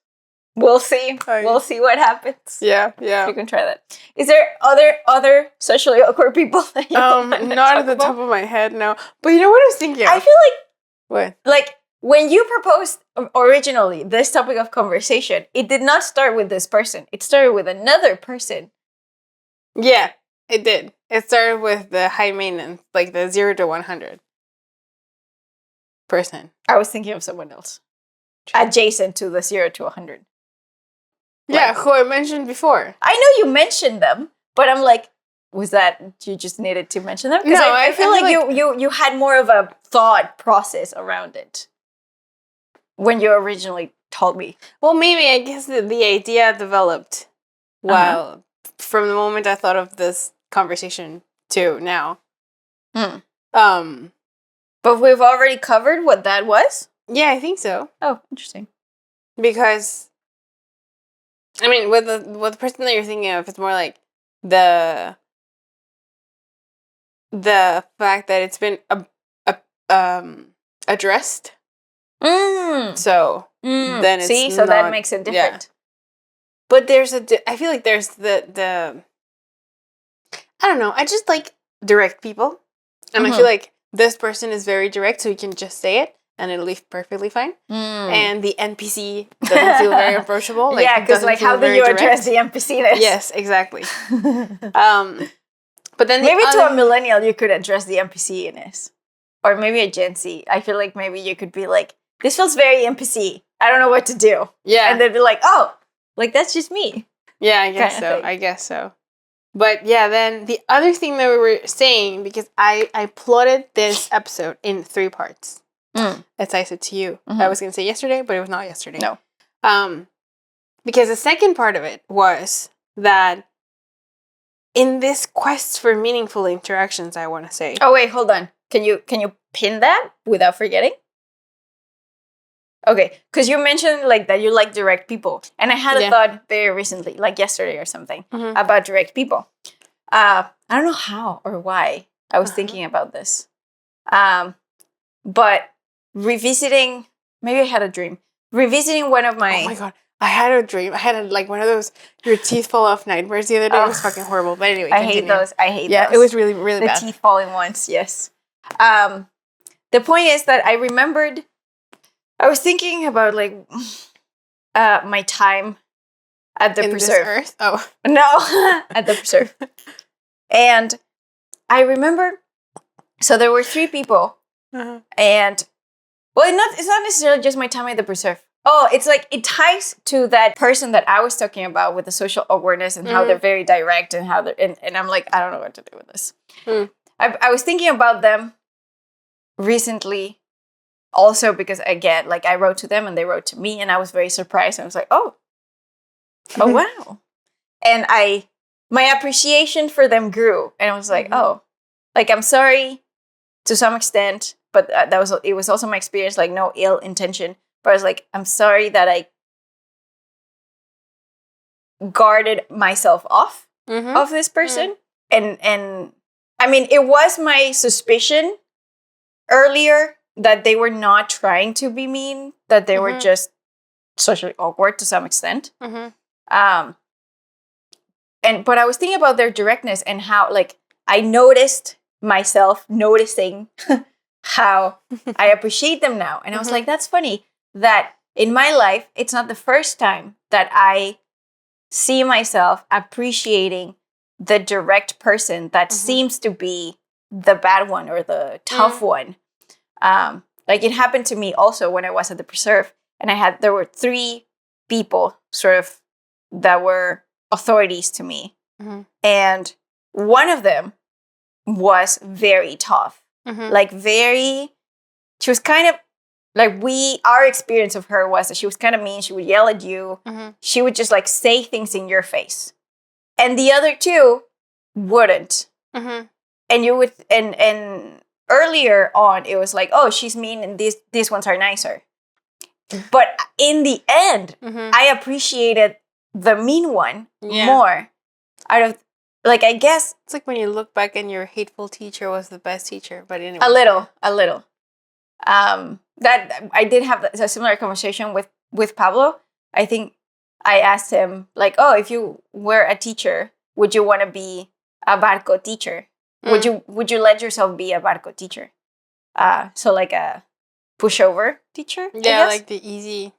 We'll see. We'll see what happens. Yeah. You can try that. Is there other socially awkward people that you not at the top of my head, no. But you know what I was thinking? I feel like what? Like when you proposed originally this topic of conversation, it did not start with this person. It started with another person. Yeah, it did. It started with the high maintenance, like the 0 to 100 person. I was thinking of someone else. Adjacent to the 0 to 100. Yeah, who I mentioned before. I know you mentioned them, but I'm like, was that you just needed to mention them? Because I feel like you had more of a thought process around it when you originally told me. Well, maybe I guess the idea developed while from the moment I thought of this conversation to now. But we've already covered what that was? Yeah, I think so. Oh, interesting. Because I mean, with the person that you're thinking of, it's more like the fact that it's been addressed. So then it's so that makes it different. Yeah. But there's I feel like there's the I don't know. I just like direct people, and I feel like this person is very direct, so you can just say it. And it'll leave perfectly fine. And the NPC doesn't feel very approachable. Like, yeah, because like, how do you address the NPC-ness? Yes, exactly. But then maybe to a millennial, you could address the NPC-ness, or maybe a Gen Z. I feel like maybe you could be like, "This feels very NPC. I don't know what to do." Yeah, and they'd be like, "Oh, like that's just me." Yeah, I guess so. I guess so. But yeah, then the other thing that we were saying, because I plotted this episode in 3 parts. As I said to you. I was going to say yesterday, but it was not yesterday. No. Because the second part of it was that in this quest for meaningful interactions, I want to say. Oh, wait, hold on. Can you pin that without forgetting? Okay, because you mentioned like that you like direct people. And I had a thought very recently, like yesterday or something, about direct people. I don't know how or why I was thinking about this. But revisiting, maybe I had a dream. Revisiting one of my... Oh my God. I had a dream. I had like one of those your teeth fall off nightmares the other day. It was fucking horrible. But anyway, I hate those. Yeah, it was really, really bad. The teeth falling ones, yes. The point is that I remembered... I was thinking about like my time at the preserve. This earth? Oh. No, at the preserve. And I remember... So there were 3 people. And... Well, it's not necessarily just my time at the preserve. Oh, it's like it ties to that person that I was talking about with the social awareness and how they're very direct and how they're and I'm like, I don't know what to do with this. I was thinking about them recently, also because again, like I wrote to them and they wrote to me, and I was very surprised. I was like, oh wow, and my appreciation for them grew, and I was like, oh, like I'm sorry to some extent. But it was also my experience, like no ill intention. But I was like, I'm sorry that I guarded myself off of this person. And I mean, it was my suspicion earlier that they were not trying to be mean, that they were just socially awkward to some extent. But I was thinking about their directness and how, like, I noticed myself noticing how I appreciate them now. And I was like, that's funny that in my life, it's not the first time that I see myself appreciating the direct person that seems to be the bad one or the tough one. Like, it happened to me also when I was at the preserve, and there were 3 people sort of that were authorities to me. And one of them was very tough. Like, she was kind of like, our experience of her was that she was kind of mean. She would yell at you. She would just like say things in your face. And the other 2 wouldn't. And you would, and earlier on, it was like, oh, she's mean and these ones are nicer. But in the end, I appreciated the mean one more. Out of, like, I guess it's like when you look back and your hateful teacher was the best teacher, but anyway. A little. That I did have a similar conversation with Pablo. I think I asked him, like, oh, if you were a teacher, would you want to be a barco teacher? Would you let yourself be a barco teacher? So like a pushover teacher? Yeah, like the easy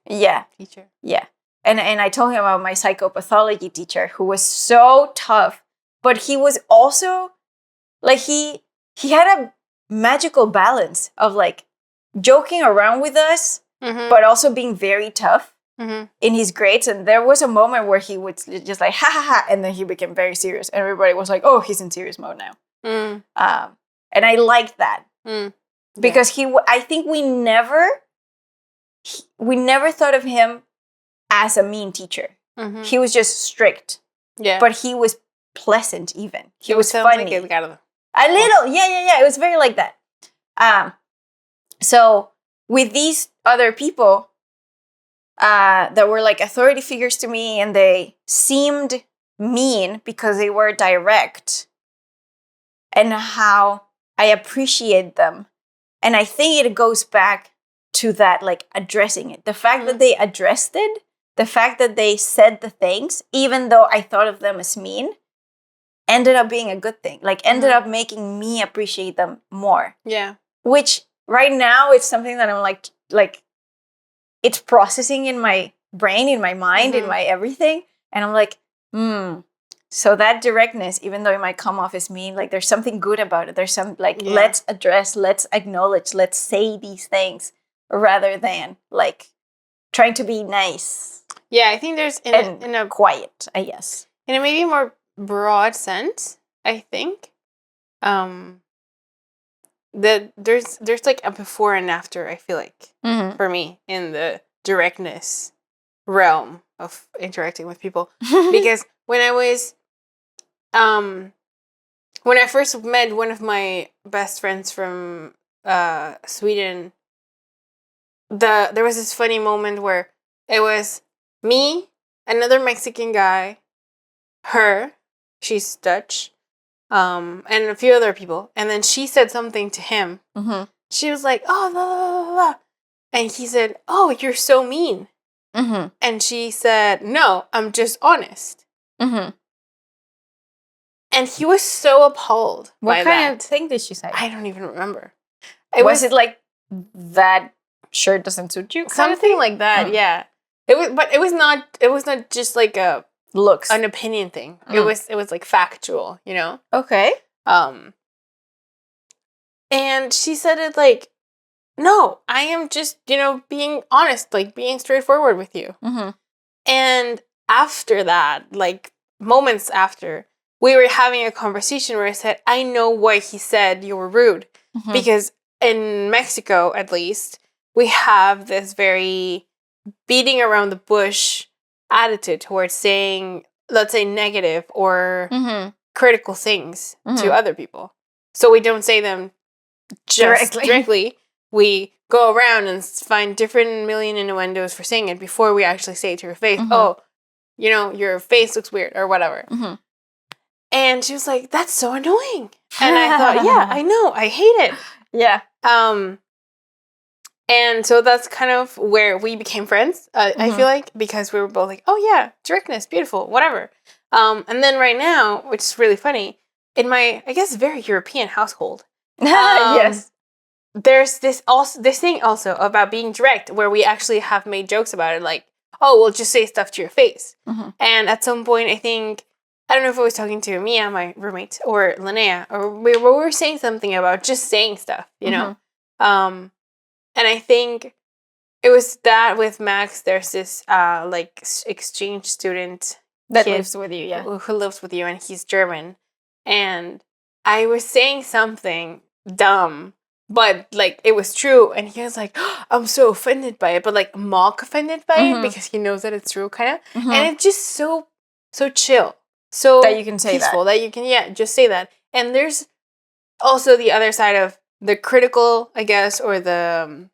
teacher. Yeah. And I told him about my psychopathology teacher who was so tough, but he was also like he had a magical balance of like joking around with us, but also being very tough in his grades. And there was a moment where he would just like, ha ha ha, and then he became very serious. And everybody was like, oh, he's in serious mode now. And I liked that because I think we never thought of him as a mean teacher. He was just strict. Yeah. But he was pleasant even. He was funny. Like a little. Yeah. It was very like that. So with these other people that were like authority figures to me, and they seemed mean because they were direct, and how I appreciate them. And I think it goes back to that, like, addressing it. The fact that they addressed it, the fact that they said the things, even though I thought of them as mean, ended up being a good thing. Like, ended up making me appreciate them more. Yeah. Which right now it's something that I'm like it's processing in my brain, in my mind, in my everything. And I'm like, so that directness, even though it might come off as mean, like, there's something good about it. There's some, like, let's address, let's acknowledge, let's say these things rather than, like, trying to be nice. Yeah, I think there's in a quiet, I guess. In a maybe more broad sense, I think. There's like a before and after, I feel like, for me, in the directness realm of interacting with people. Because when I first met one of my best friends from Sweden, there was this funny moment where it was me, another Mexican guy, her, she's Dutch, and a few other people. And then she said something to him. She was like, oh, blah, blah, blah, blah. And he said, oh, you're so mean. And she said, no, I'm just honest. And he was so appalled by that. What kind of thing did she say? I don't even remember. Was it like, that shirt doesn't suit you? Something like that, yeah. It was not just like a looks, an opinion thing. It was like factual, you know? Okay. And she said it like, no, I am just, being honest, like being straightforward with you. And after that, like moments after, we were having a conversation where I said, I know why he said you were rude. Because in Mexico, at least, we have this very beating around the bush attitude towards saying, let's say, negative or critical things to other people. So we don't say them just directly. We go around and find different million innuendos for saying it before we actually say it to your face. Oh, your face looks weird or whatever. And she was like, that's so annoying. And I thought, yeah, I know. I hate it. Yeah. And so that's kind of where we became friends, I feel like, because we were both like, oh, yeah, directness, beautiful, whatever. And then right now, which is really funny, in my, I guess, very European household, Yes. there's this thing also about being direct, where we actually have made jokes about it, like, oh, we'll just say stuff to your face. And at some point, I think, I don't know if I was talking to Mia, my roommate, or Linnea, or we were saying something about just saying stuff, you know? And I think it was that with Max, there's this exchange student That kid lives with you, yeah. who lives with you, and he's German. And I was saying something dumb, but like it was true, and he was like, oh, I'm so offended by it, but like mock offended by it because he knows that it's true, kind of. And it's just so chill, so that you can say peaceful that you can just say that. And there's also the other side of the critical, I guess, or the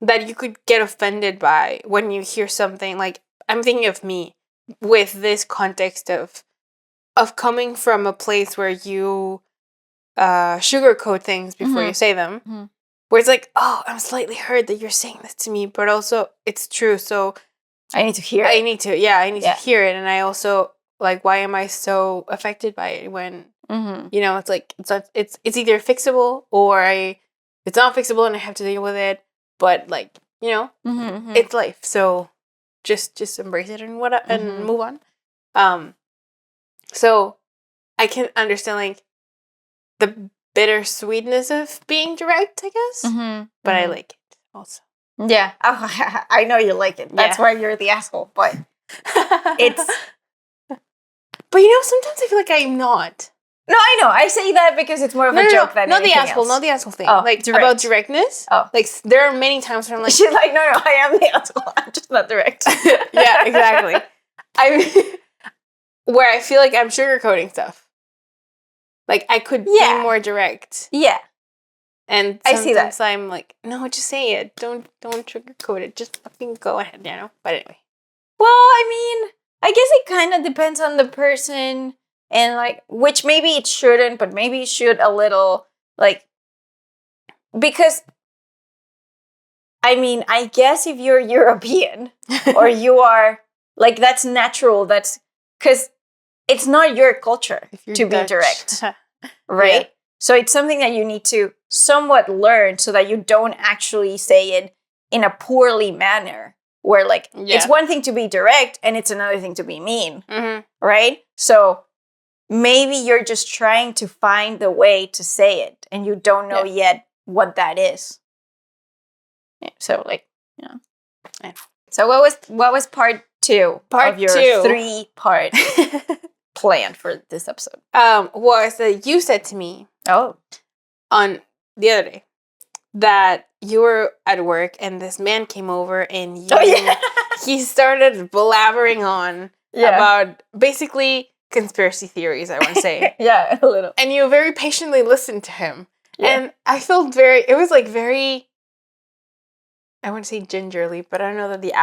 that you could get offended by when you hear something. Like, I'm thinking of me with this context of coming from a place where you sugarcoat things before you say them, where it's like, oh, I'm slightly hurt that you're saying this to me, but also it's true, so I need to hear it. I need to hear it. And I also, like, why am I so affected by it when you know, it's like it's either fixable or it's not fixable and I have to deal with it, but like, you know, it's life, so just embrace it and and move on. So I can understand like the bittersweetness of being direct, I guess, but I like it also. Yeah. Oh, I know you like it. That's why you're the asshole, but it's... But you know, sometimes I feel like I'm not. No, I know. I say that because it's more of a joke than anything else. Not the asshole thing. Oh, like, direct. about directness. Oh. Like, there are many times where I'm like... She's like, no, I am the asshole. I'm just not direct. Yeah, exactly. Where I feel like I'm sugarcoating stuff. Like, I could be more direct. Yeah. And I see that. I'm like, no, just say it. Don't sugarcoat it. Just fucking go ahead, you know? But anyway. Well, I mean, I guess it kind of depends on the person. And, like, which maybe it shouldn't, but maybe it should a little, like, because, I mean, I guess if you're European or you are, like, that's natural. That's, because it's not your culture to be direct, right? Yeah. So it's something that you need to somewhat learn so that you don't actually say it in a poorly manner. Where, like, it's one thing to be direct and it's another thing to be mean, right? So... maybe you're just trying to find the way to say it and you don't know yet what that is. Yeah, so, like, you know. Yeah. So what was part two of your 3-part plan for this episode? Was that you said to me on the other day that you were at work and this man came over and he started blabbering on about basically conspiracy theories, I want to say. Yeah, a little. And you very patiently listened to him. Yeah. And I felt it was like very, I want to say gingerly, but I don't know that the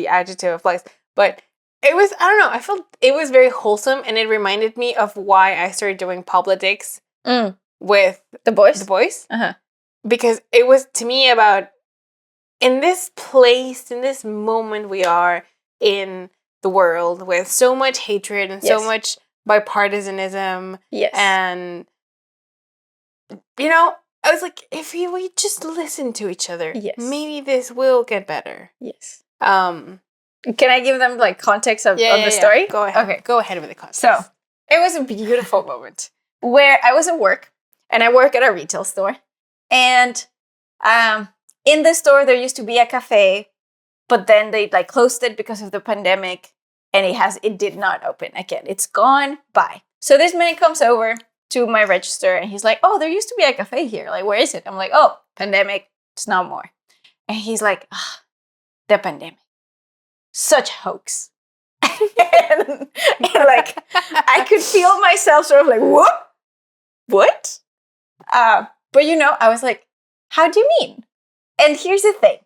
adjective applies. But it was, I don't know, I felt it was very wholesome, and it reminded me of why I started doing politics with The Boys. The Boys. Because it was, to me, about, in this place, in this moment we are in the world with so much hatred and so much bipartisanism. Yes. And, you know, I was like, if we just listen to each other, maybe this will get better. Yes. Can I give them, like, context of the story? Go ahead. Okay. Go ahead with the context. So, it was a beautiful moment where I was at work, and I work at a retail store. And in the store, there used to be a cafe, but then they, like, closed it because of the pandemic, and it did not open again. It's gone. Bye. So this man comes over to my register, and he's like, oh, there used to be a cafe here. Like, where is it? I'm like, oh, pandemic. It's no more. And he's like, the pandemic. Such hoax. and like, I could feel myself sort of like, what? But, you know, I was like, how do you mean? And here's the thing.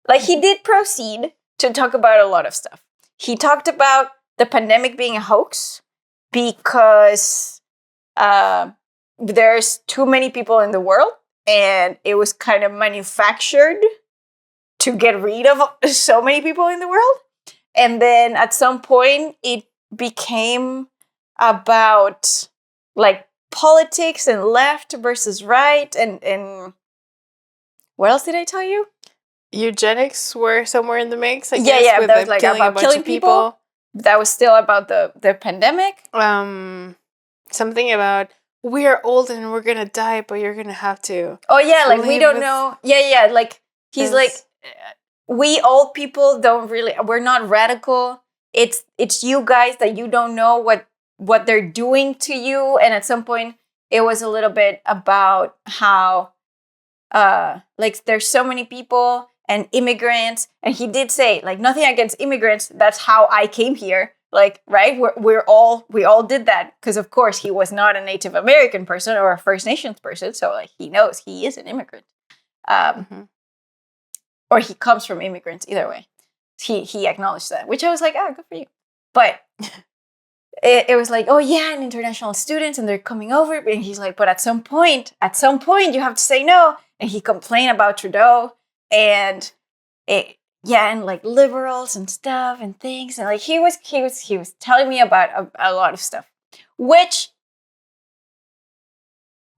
Like, he did proceed to talk about a lot of stuff. He talked about the pandemic being a hoax because there's too many people in the world and it was kind of manufactured to get rid of so many people in the world. And then at some point it became about like politics and left versus right and what else did I tell you? Eugenics were somewhere in the mix, I Yeah, guess. yeah, with that was like about killing people. That was still about the pandemic. Something about we are old and we're gonna die, but you're gonna have to. Oh yeah, like we live don't with know. Yeah, like he's like, this. we old people don't really. We're not radical. It's you guys that you don't know what they're doing to you. And at some point, it was a little bit about how, like there's so many people and immigrants. And he did say like nothing against immigrants. That's how I came here. Like, right? We all did that because of course he was not a Native American person or a First Nations person. So like he knows he is an immigrant. Or he comes from immigrants, either way. He acknowledged that, which I was like, oh, good for you. But it was like, oh yeah, and international students, and they're coming over. And he's like, but at some point, you have to say no. And he complained about Trudeau and and like liberals and stuff and things. And like he was telling me about a lot of stuff, which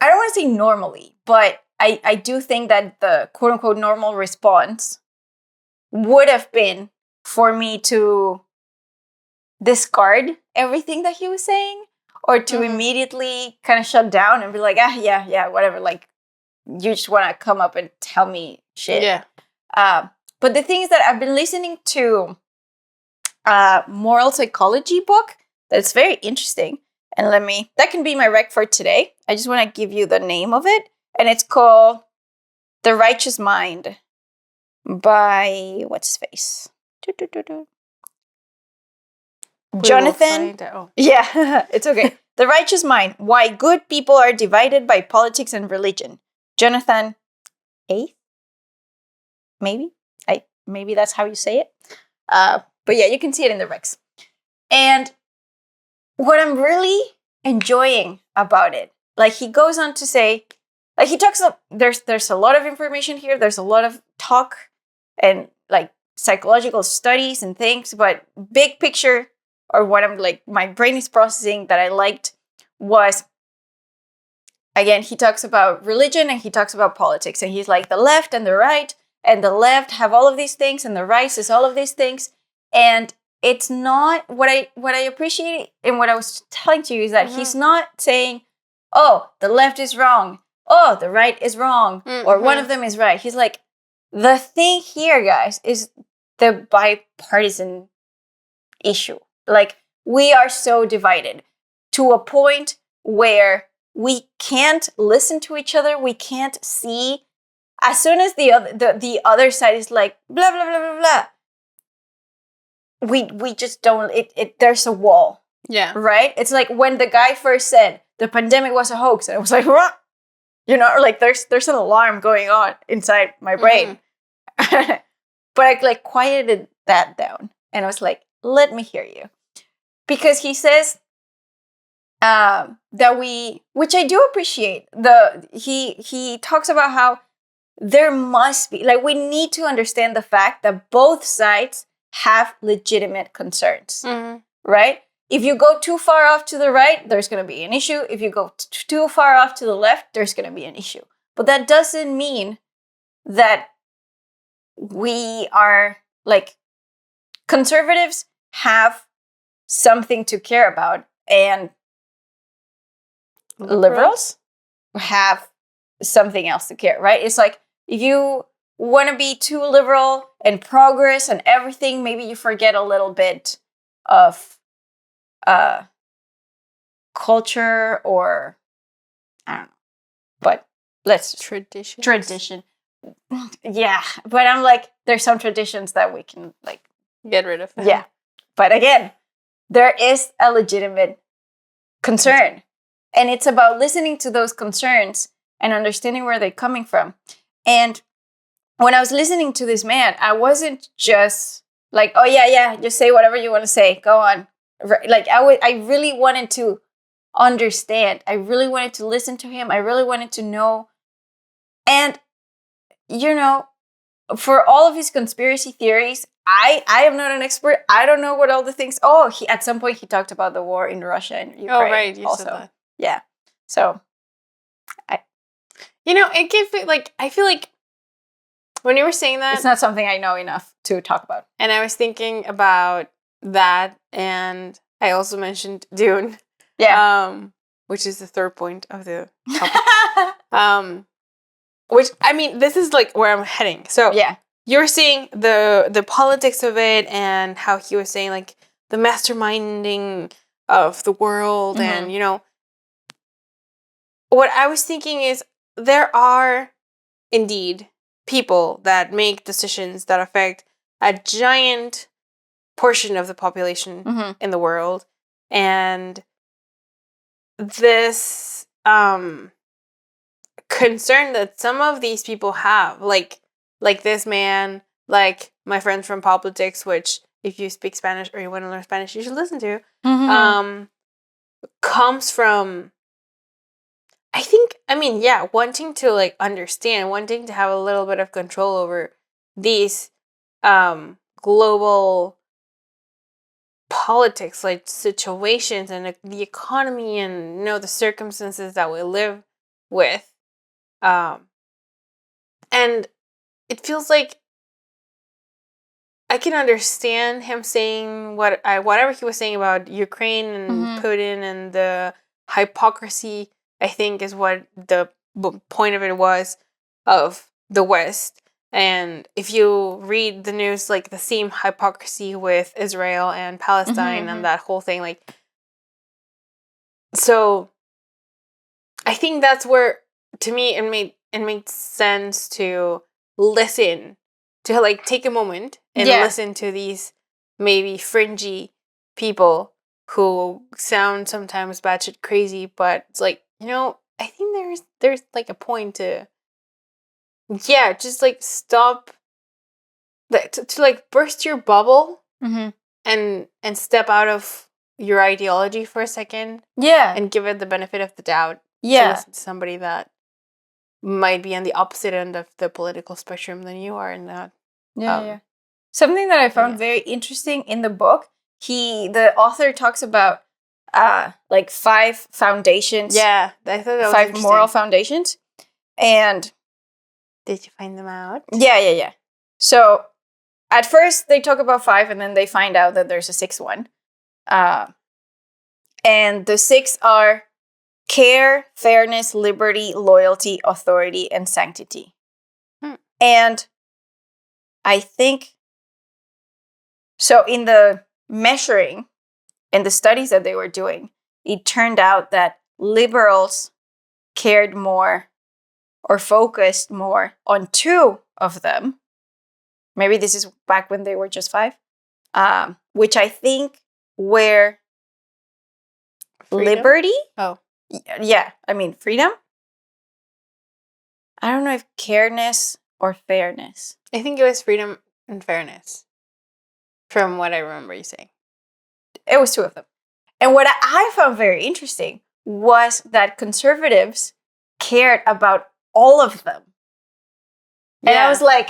I don't want to say normally, but I do think that the quote unquote normal response would have been for me to discard everything that he was saying or to immediately kind of shut down and be like, yeah, whatever. Like, you just want to come up and tell me shit. Yeah. But the thing is that I've been listening to a moral psychology book that's very interesting. And that can be my rec for today. I just want to give you the name of it. And it's called The Righteous Mind by, what's his face? Jonathan. Yeah, it's okay. The Righteous Mind, Why Good People Are Divided by Politics and Religion. Jonathan A. Maybe that's how you say it. But yeah, you can see it in the recs. And what I'm really enjoying about it, like he goes on to say, like he talks about, there's a lot of information here. There's a lot of talk and like psychological studies and things, but big picture, or what I'm like, my brain is processing that I liked was, again, he talks about religion and he talks about politics. And he's like the left and the right, and the left have all of these things and the right is all of these things. And it's not what I appreciate and what I was telling to you is that he's not saying, oh, the left is wrong. Oh, the right is wrong. Or one of them is right. He's like, the thing here, guys, is the bipartisan issue. Like, we are so divided to a point where we can't listen to each other. We can't see. As soon as the other side is like, blah, blah, blah, blah, blah, we just don't, there's a wall. Yeah. Right? It's like when the guy first said the pandemic was a hoax, and I was like, "Rah!" You know, like there's an alarm going on inside my brain. But I like quieted that down and I was like, let me hear you. Because he says that which I do appreciate, he talks about how there must be, like, we need to understand the fact that both sides have legitimate concerns, right? If you go too far off to the right, there's going to be an issue. If you go too far off to the left, there's going to be an issue. But that doesn't mean that we are, like, conservatives have something to care about, and liberals have something else to care, right? It's like, if you want to be too liberal and progress and everything, maybe you forget a little bit of culture, or I don't know, but tradition. Yeah, but I'm like, there's some traditions that we can like get rid of. Yeah, but again, there is a legitimate concern, and it's about listening to those concerns and understanding where they're coming from. And when I was listening to this man, I wasn't just like, oh yeah, just say whatever you want to say, go on. Like I really wanted to understand. I really wanted to listen to him. I really wanted to know. And, you know, for all of his conspiracy theories, I am not an expert. I don't know what all the things. Oh, at some point he talked about the war in Russia and Ukraine. Oh, right. You also. said that. Yeah. So, it gives me, like, I feel like when you were saying that, it's not something I know enough to talk about. And I was thinking about that, and I also mentioned Dune. Yeah. Which is the third point of the topic. Which, I mean, this is like where I'm heading. So yeah, you're seeing the politics of it, and how he was saying like the masterminding of the world, and what I was thinking is there are indeed people that make decisions that affect a giant portion of the population in the world, and this concern that some of these people have, like this man, like my friends from politics, which if you speak Spanish or you want to learn Spanish, you should listen to, comes from, wanting to like understand, wanting to have a little bit of control over these global politics, like situations and the economy, and the circumstances that we live with, and it feels like I can understand him saying whatever he was saying about Ukraine and Putin and the hypocrisy, I think, is what the point of it was, of the West. And if you read the news, like the same hypocrisy with Israel and Palestine and that whole thing, like, so I think that's where, to me, it made sense to listen, to like take a moment and listen to these maybe fringy people who sound sometimes batshit crazy, but it's like, I think there's like a point to, just like stop, to like burst your bubble and step out of your ideology for a second, and give it the benefit of the doubt. To listen to somebody that might be on the opposite end of the political spectrum than you are in that. Something that I found very interesting in the book, the author talks about like 5 foundations. Yeah, I thought that was 5 moral foundations. And did you find them out? Yeah. So at first they talk about 5, and then they find out that there's a 6th one. And the 6 are care, fairness, liberty, loyalty, authority, and sanctity. And I think, so in the measuring and the studies that they were doing, it turned out that liberals cared more or focused more on 2 of them. Maybe this is back when they were just 5, which I think were freedom? Liberty. Oh. Yeah, I mean, freedom. I don't know if careness or fairness. I think it was freedom and fairness, from what I remember you saying. It was 2 of them. And what I found very interesting was that conservatives cared about all of them. And I was like,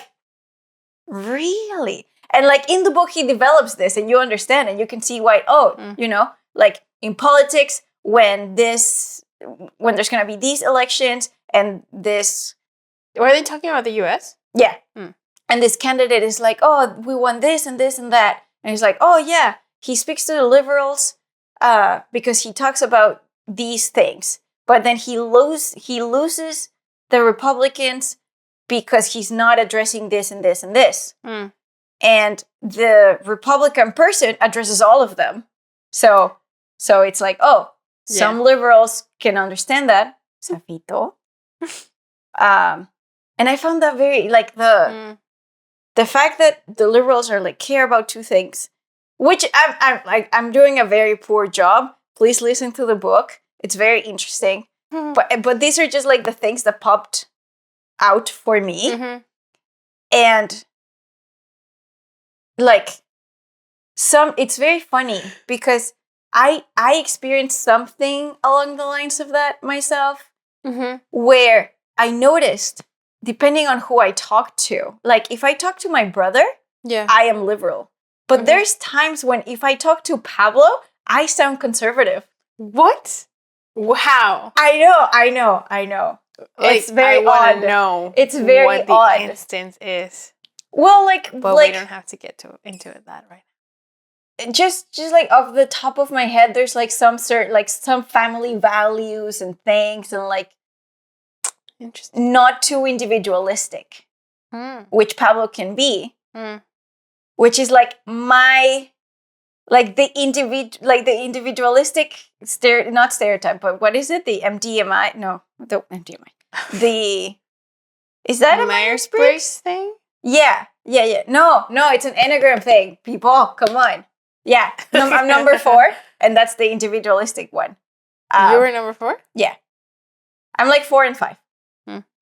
really? And like in the book, he develops this, and you understand, and you can see why, like in politics, when there's going to be these elections and this... Were they talking about the U.S.? Yeah. And this candidate is like, oh, we want this and this and that. And he's like, oh, yeah. He speaks to the liberals because he talks about these things. But then he loses the Republicans because he's not addressing this and this and this. And the Republican person addresses all of them. So it's like, some liberals can understand that. Safito. And I found that very, like, the fact that the liberals are like care about 2 things, which I'm doing a very poor job. Please listen to the book. It's very interesting. But these are just like the things that popped out for me. And like it's very funny because I experienced something along the lines of that myself, Mm-hmm. where I noticed, depending on who I talk to, like if I talk to my brother, Yeah. I am liberal. But there's times when if I talk to Pablo, I sound conservative. What? How? I know. Like, It's very I wanna odd. know It's very what the odd. instance is. Well, like, But like we don't have to get into it that right just like off the top of my head, there's like some family values and things, and like now. Interesting. not too individualistic, which Pablo can be, which is like the individualistic not stereotype, but what is it? The MDMI? No, the MDMI. Is that a Myers-Briggs thing? Yeah. No, it's an Enneagram thing. People, come on. Yeah, I'm number 4, and that's the individualistic one. You were number 4? Yeah. I'm like 4 and 5.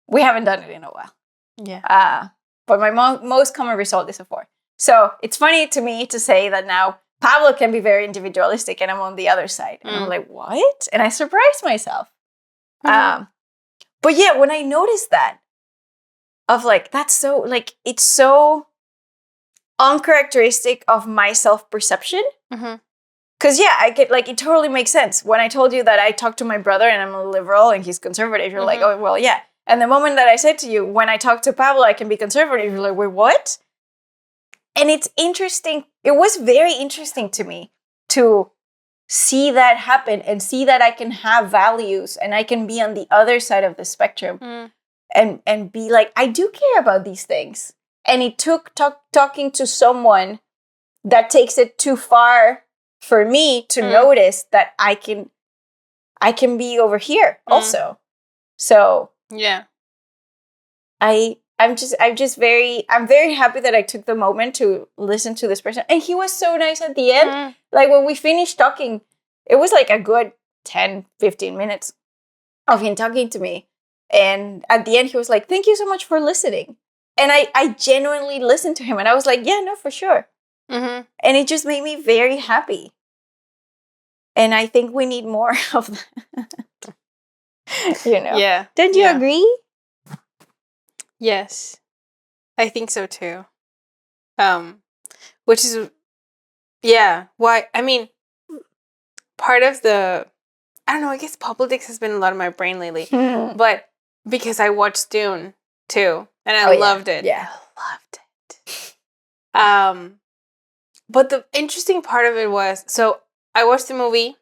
We haven't done it in a while. Yeah. But my most common result is a 4. So it's funny to me to say that now Pablo can be very individualistic, and I'm on the other side. And I'm like, what? And I surprised myself. But yeah, when I noticed that, of like, that's so, like, it's so uncharacteristic of my self-perception. Because yeah, I get, like, it totally makes sense. When I told you that I talk to my brother and I'm a liberal and he's conservative, you're like, oh, well, yeah. And the moment that I said to you, when I talk to Pablo, I can be conservative, you're like, wait, what? And it's interesting. It was very interesting to me to see that happen and see that I can have values and I can be on the other side of the spectrum and be like, I do care about these things. And it took talking to someone that takes it too far for me to notice that I can be over here also. So yeah, I'm very happy that I took the moment to listen to this person. And he was so nice at the end. Like when we finished talking, it was like a good 10, 15 minutes of him talking to me. And at the end, he was like, thank you so much for listening. And I genuinely listened to him. And I was like, yeah, no, for sure. And it just made me very happy. And I think we need more of that. Yeah. Don't you agree? Yes. I think so too. Which is, yeah, why, I mean, part of the, I don't know, I guess politics has been a lot of my brain lately, but because I watched Dune too, and I loved it. Yeah. I loved it. But the interesting part of it was, so I watched the movie,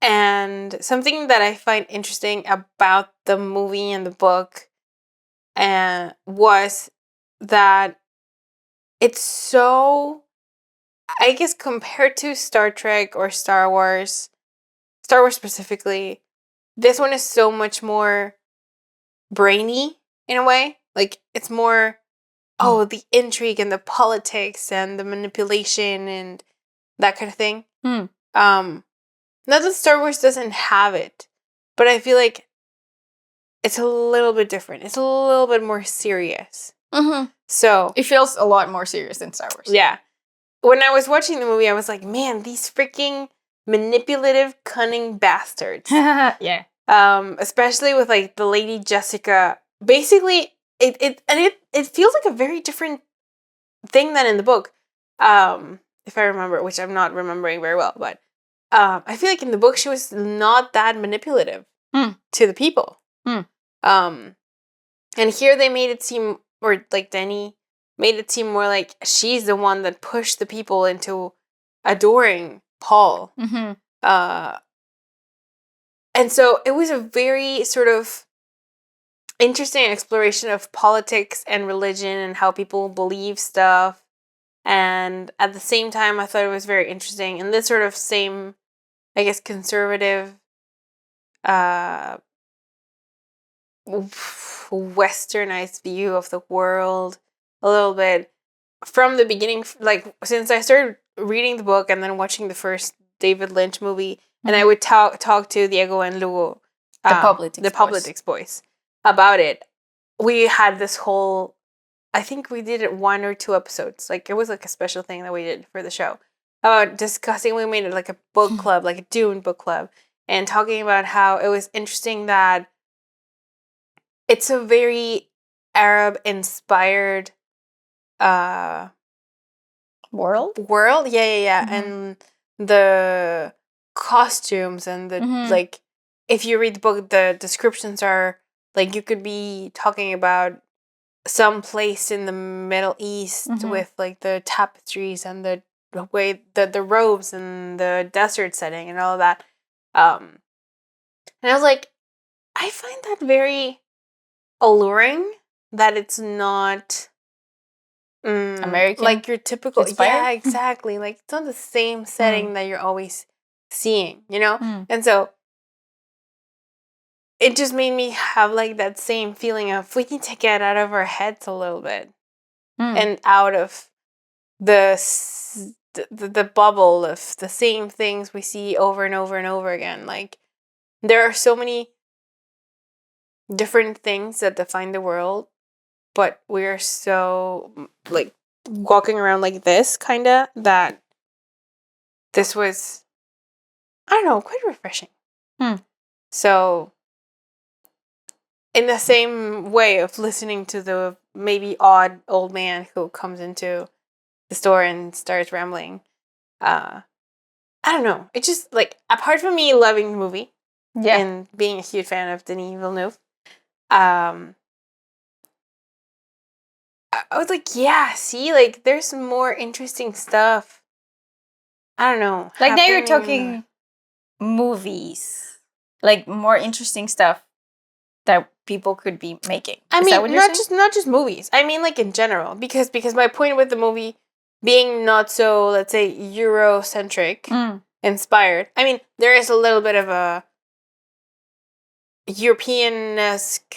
and something that I find interesting about the movie and the book was that it's so, I guess, compared to Star Trek or Star Wars specifically, this one is so much more brainy in a way. Like, it's more, the intrigue and the politics and the manipulation and that kind of thing. Not that Star Wars doesn't have it, but I feel like it's a little bit different. It's a little bit more serious. So it feels a lot more serious than Star Wars. Yeah. When I was watching the movie, I was like, man, these freaking manipulative, cunning bastards. Yeah. Especially with like the Lady Jessica. Basically, it feels like a very different thing than in the book. If I remember, which I'm not remembering very well, but I feel like in the book she was not that manipulative to the people. And here they made it seem, or like Denny made it seem more like she's the one that pushed the people into adoring Paul. And so it was a very sort of interesting exploration of politics and religion and how people believe stuff. And at the same time, I thought it was very interesting. And this sort of same, I guess, conservative, westernized view of the world a little bit from the beginning, like since I started reading the book and then watching the first David Lynch movie, and I would talk to Diego and Lugo, the Politics Boys, about it. We had this whole, I think we did it 1 or 2 episodes. Like it was like a special thing that we did for the show. about discussing. We made it like a book club, like a Dune book club, and talking about how it was interesting that it's a very Arab inspired world. Yeah. And the costumes and the like, if you read the book, the descriptions are like, you could be talking about some place in the Middle East with like the tapestries and the way the robes and the desert setting and all of that. And I was like, I find that very alluring, that it's not American, like your typical inspired? Yeah, exactly. Like, it's not the same setting that you're always seeing, you know? And so it just made me have like that same feeling of, we need to get out of our heads a little bit and out of the bubble of the same things we see over and over and over again. Like, there are so many different things that define the world, but we're so like walking around like this, kind of, that this was, I don't know, quite refreshing. So, in the same way of listening to the maybe odd old man who comes into the store and starts rambling, I don't know. It just, like, apart from me loving the movie and being a huge fan of Denis Villeneuve, I was like, yeah, see, like, there's some more interesting stuff. I don't know. Like, now you're talking movies, like more interesting stuff that people could be making. I mean, not just movies. I mean, like, in general, because my point with the movie being not so, let's say, Eurocentric inspired. I mean, there is a little bit of a European-esque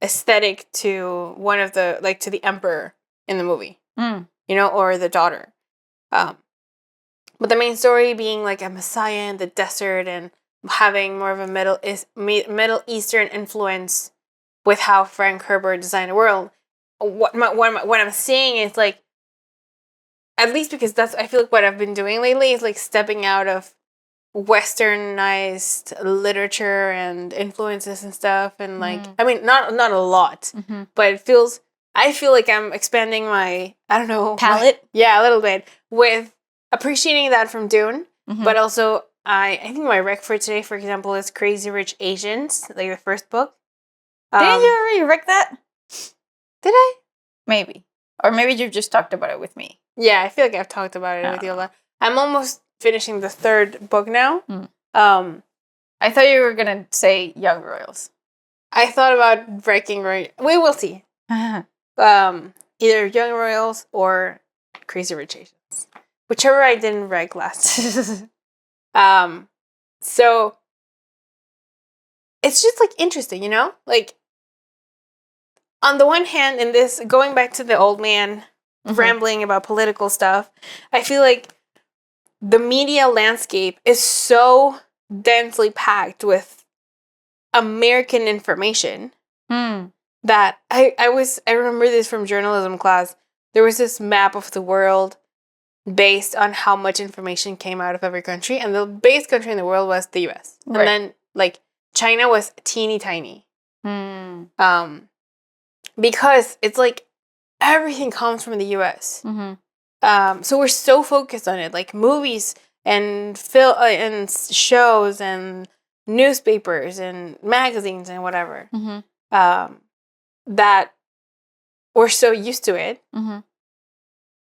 aesthetic to one of the, like, to the emperor in the movie, you know, or the daughter. But the main story being like a messiah in the desert and having more of a Middle Eastern influence with how Frank Herbert designed the world. What I'm seeing is, like, at least because that's, I feel like what I've been doing lately is like stepping out of westernized literature and influences and stuff, and like, I mean, not a lot, but I feel like I'm expanding my, I don't know, palette. A little bit, with appreciating that from Dune, but also I think my rec for today, for example, is Crazy Rich Asians, like the first book. Didn't you already rec that? Did I? Maybe. Or maybe you just talked about it with me. Yeah, I feel like I've talked about it with you a lot. I'm almost finishing the third book now. I thought you were going to say Young Royals. I thought about breaking we will see. Either Young Royals or Crazy Rich Asians. Whichever I didn't reg last time. So it's just, like, interesting, you know? Like, on the one hand, in this, going back to the old man rambling about political stuff, I feel like the media landscape is so densely packed with American information that I remember this from journalism class. There was this map of the world based on how much information came out of every country, and the biggest country in the world was the US. Right. And then, like, China was teeny tiny. Because it's like everything comes from the US. So we're so focused on it, like movies and and shows and newspapers and magazines and whatever, that we're so used to it.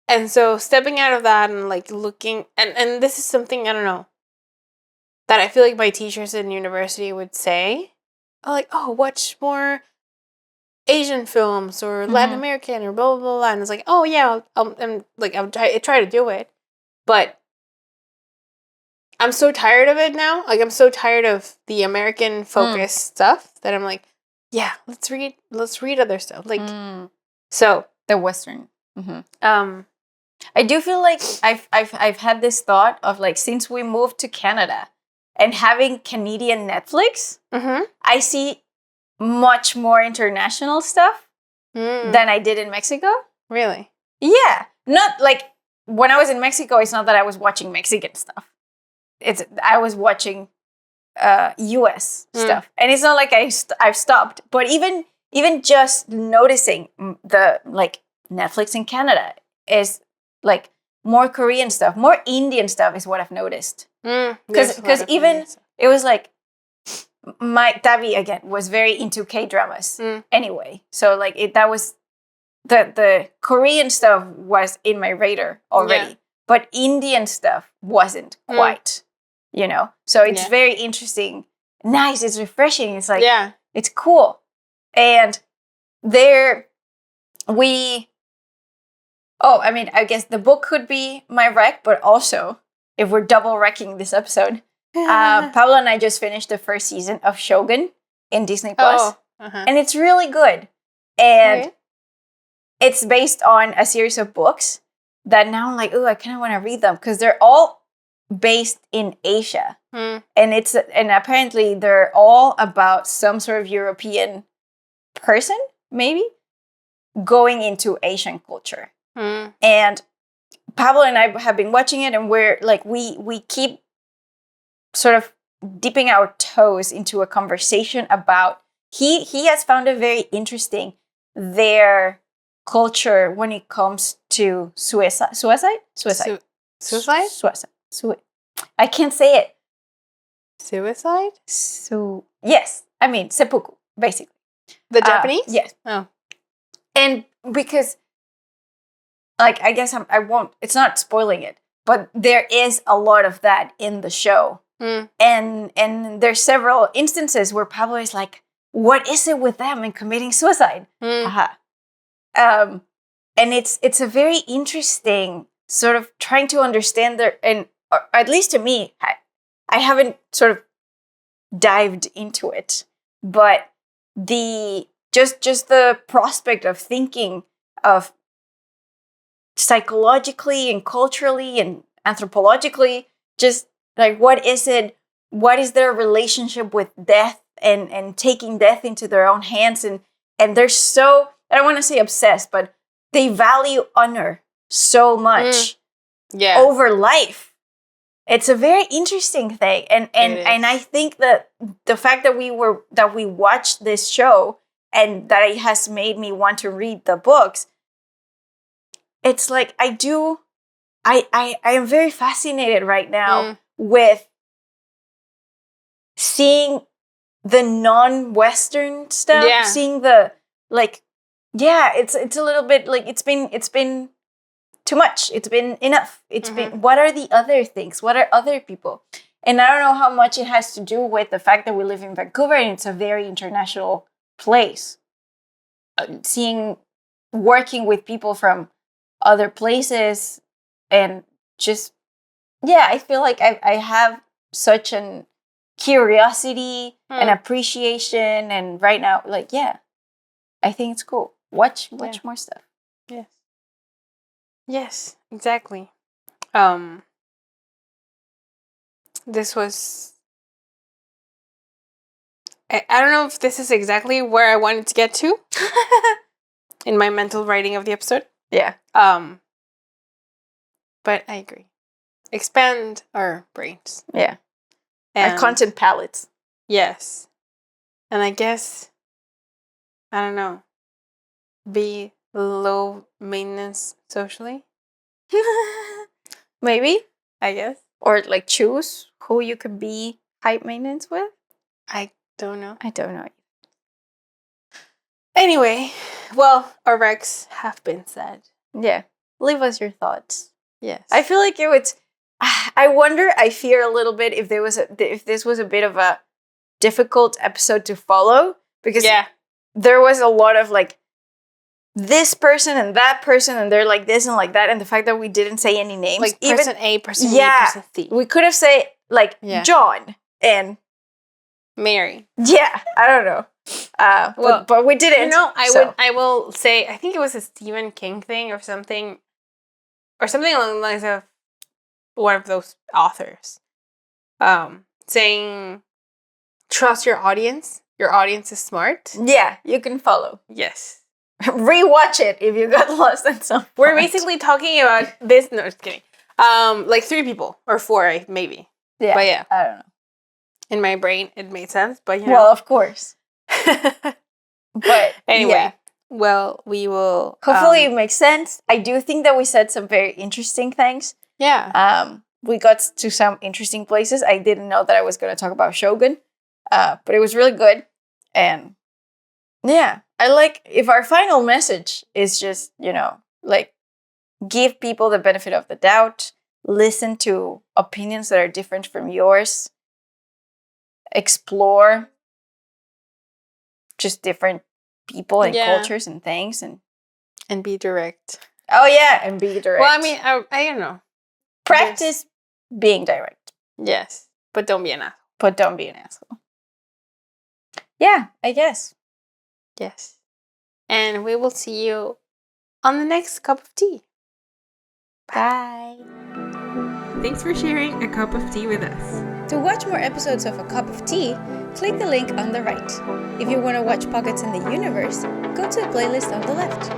And so stepping out of that and, like, looking, and this is something, I don't know, that I feel like my teachers in university would say, like, oh, watch more Asian films or Latin American or blah, blah, blah, blah. And it's like, oh, yeah, I'll try to do it. But I'm so tired of it now. Like, I'm so tired of the American focused stuff that I'm like, yeah, let's read other stuff. Like, so the Western. I do feel like I've had this thought of, like, since we moved to Canada and having Canadian Netflix, I see much more international stuff than I did in Mexico. Really? Yeah. Not, like, when I was in Mexico, it's not that I was watching Mexican stuff. I was watching US stuff. And it's not like I've stopped. But even just noticing the like Netflix in Canada is like more Korean stuff, more Indian stuff is what I've noticed. Because even it was like my Tavi again was very into K-dramas anyway. So like that was the Korean stuff was in my radar already, but Indian stuff wasn't quite, you know. So it's very interesting, nice. It's refreshing. It's like it's cool, and I mean, I guess the book could be my rec, but also if we're double wrecking this episode, Pablo and I just finished the first season of Shogun in Disney Plus, and it's really good, and it's based on a series of books that now I'm like, oh, I kind of want to read them because they're all based in Asia, and apparently they're all about some sort of European person, maybe going into Asian culture. And Pablo and I have been watching it, and we're like, we keep sort of dipping our toes into a conversation about he has found it very interesting their culture when it comes to suicide. I can't say it. Suicide? Yes, I mean seppuku, basically. The Japanese? Yes. Oh. And because, like, I guess I won't. It's not spoiling it, but there is a lot of that in the show, and there's several instances where Pablo is like, "What is it with them and committing suicide?" And it's a very interesting sort of trying to understand or at least to me, I haven't sort of dived into it, but just the prospect of thinking of psychologically and culturally and anthropologically, just like what is their relationship with death and taking death into their own hands, and they're so, I don't want to say obsessed, but they value honor so much over life. It's a very interesting thing, and I think that the fact that we watched this show and that it has made me want to read the books, it's like I am very fascinated right now with seeing the non-Western stuff, seeing the it's a little bit like it's been too much. It's been enough. It's been, what are the other things? What are other people? And I don't know how much it has to do with the fact that we live in Vancouver and it's a very international place. Working with people from other places, and just, I feel like I have such an curiosity and appreciation, and right now, like, I think it's cool. Watch more stuff. Yes, exactly. This was, I don't know if this is exactly where I wanted to get to in my mental writing of the episode. Yeah. But I agree. Expand our brains. Yeah. Our content palettes. Yes. And I guess, I don't know, be low maintenance socially. Maybe. I guess. Or like choose who you could be high maintenance with. I don't know. Anyway, well, our recs have been said. Yeah. Leave us your thoughts. Yes. I feel like I fear a little bit if this was a bit of a difficult episode to follow, because there was a lot of like this person and that person, and they're like this and like that, and the fact that we didn't say any names, like person A, person B, person C. We could have said like John and Mary. Yeah, I don't know. But we didn't. You know, I will say, I think it was a Stephen King thing or something along the lines of one of those authors, saying, trust your audience. Your audience is smart. Yeah, you can follow. Yes. rewatch it if you got lost at some point. We're basically talking about this. No, just kidding. Like 3 people or 4, maybe. Yeah, But yeah, I don't know. in my brain, it made sense. But Well, of course. But anyway, yeah. well, we will. Hopefully it makes sense. I do think that we said some very interesting things. Yeah. We got to some interesting places. I didn't know that I was going to talk about Shogun, but it was really good. And yeah, I like if our final message is just, like give people the benefit of the doubt, listen to opinions that are different from yours, explore just different people and cultures and things, and be direct. Oh yeah, and be direct. Well, I mean, I don't know. Practice being direct. Yes, but don't be an asshole. But don't be an asshole. Yeah, I guess. Yes. And we will see you on the next cup of tea. Bye. Thanks for sharing a cup of tea with us. To watch more episodes of A Cup of Tea, click the link on the right. If you want to watch Pockets in the Universe, go to the playlist on the left.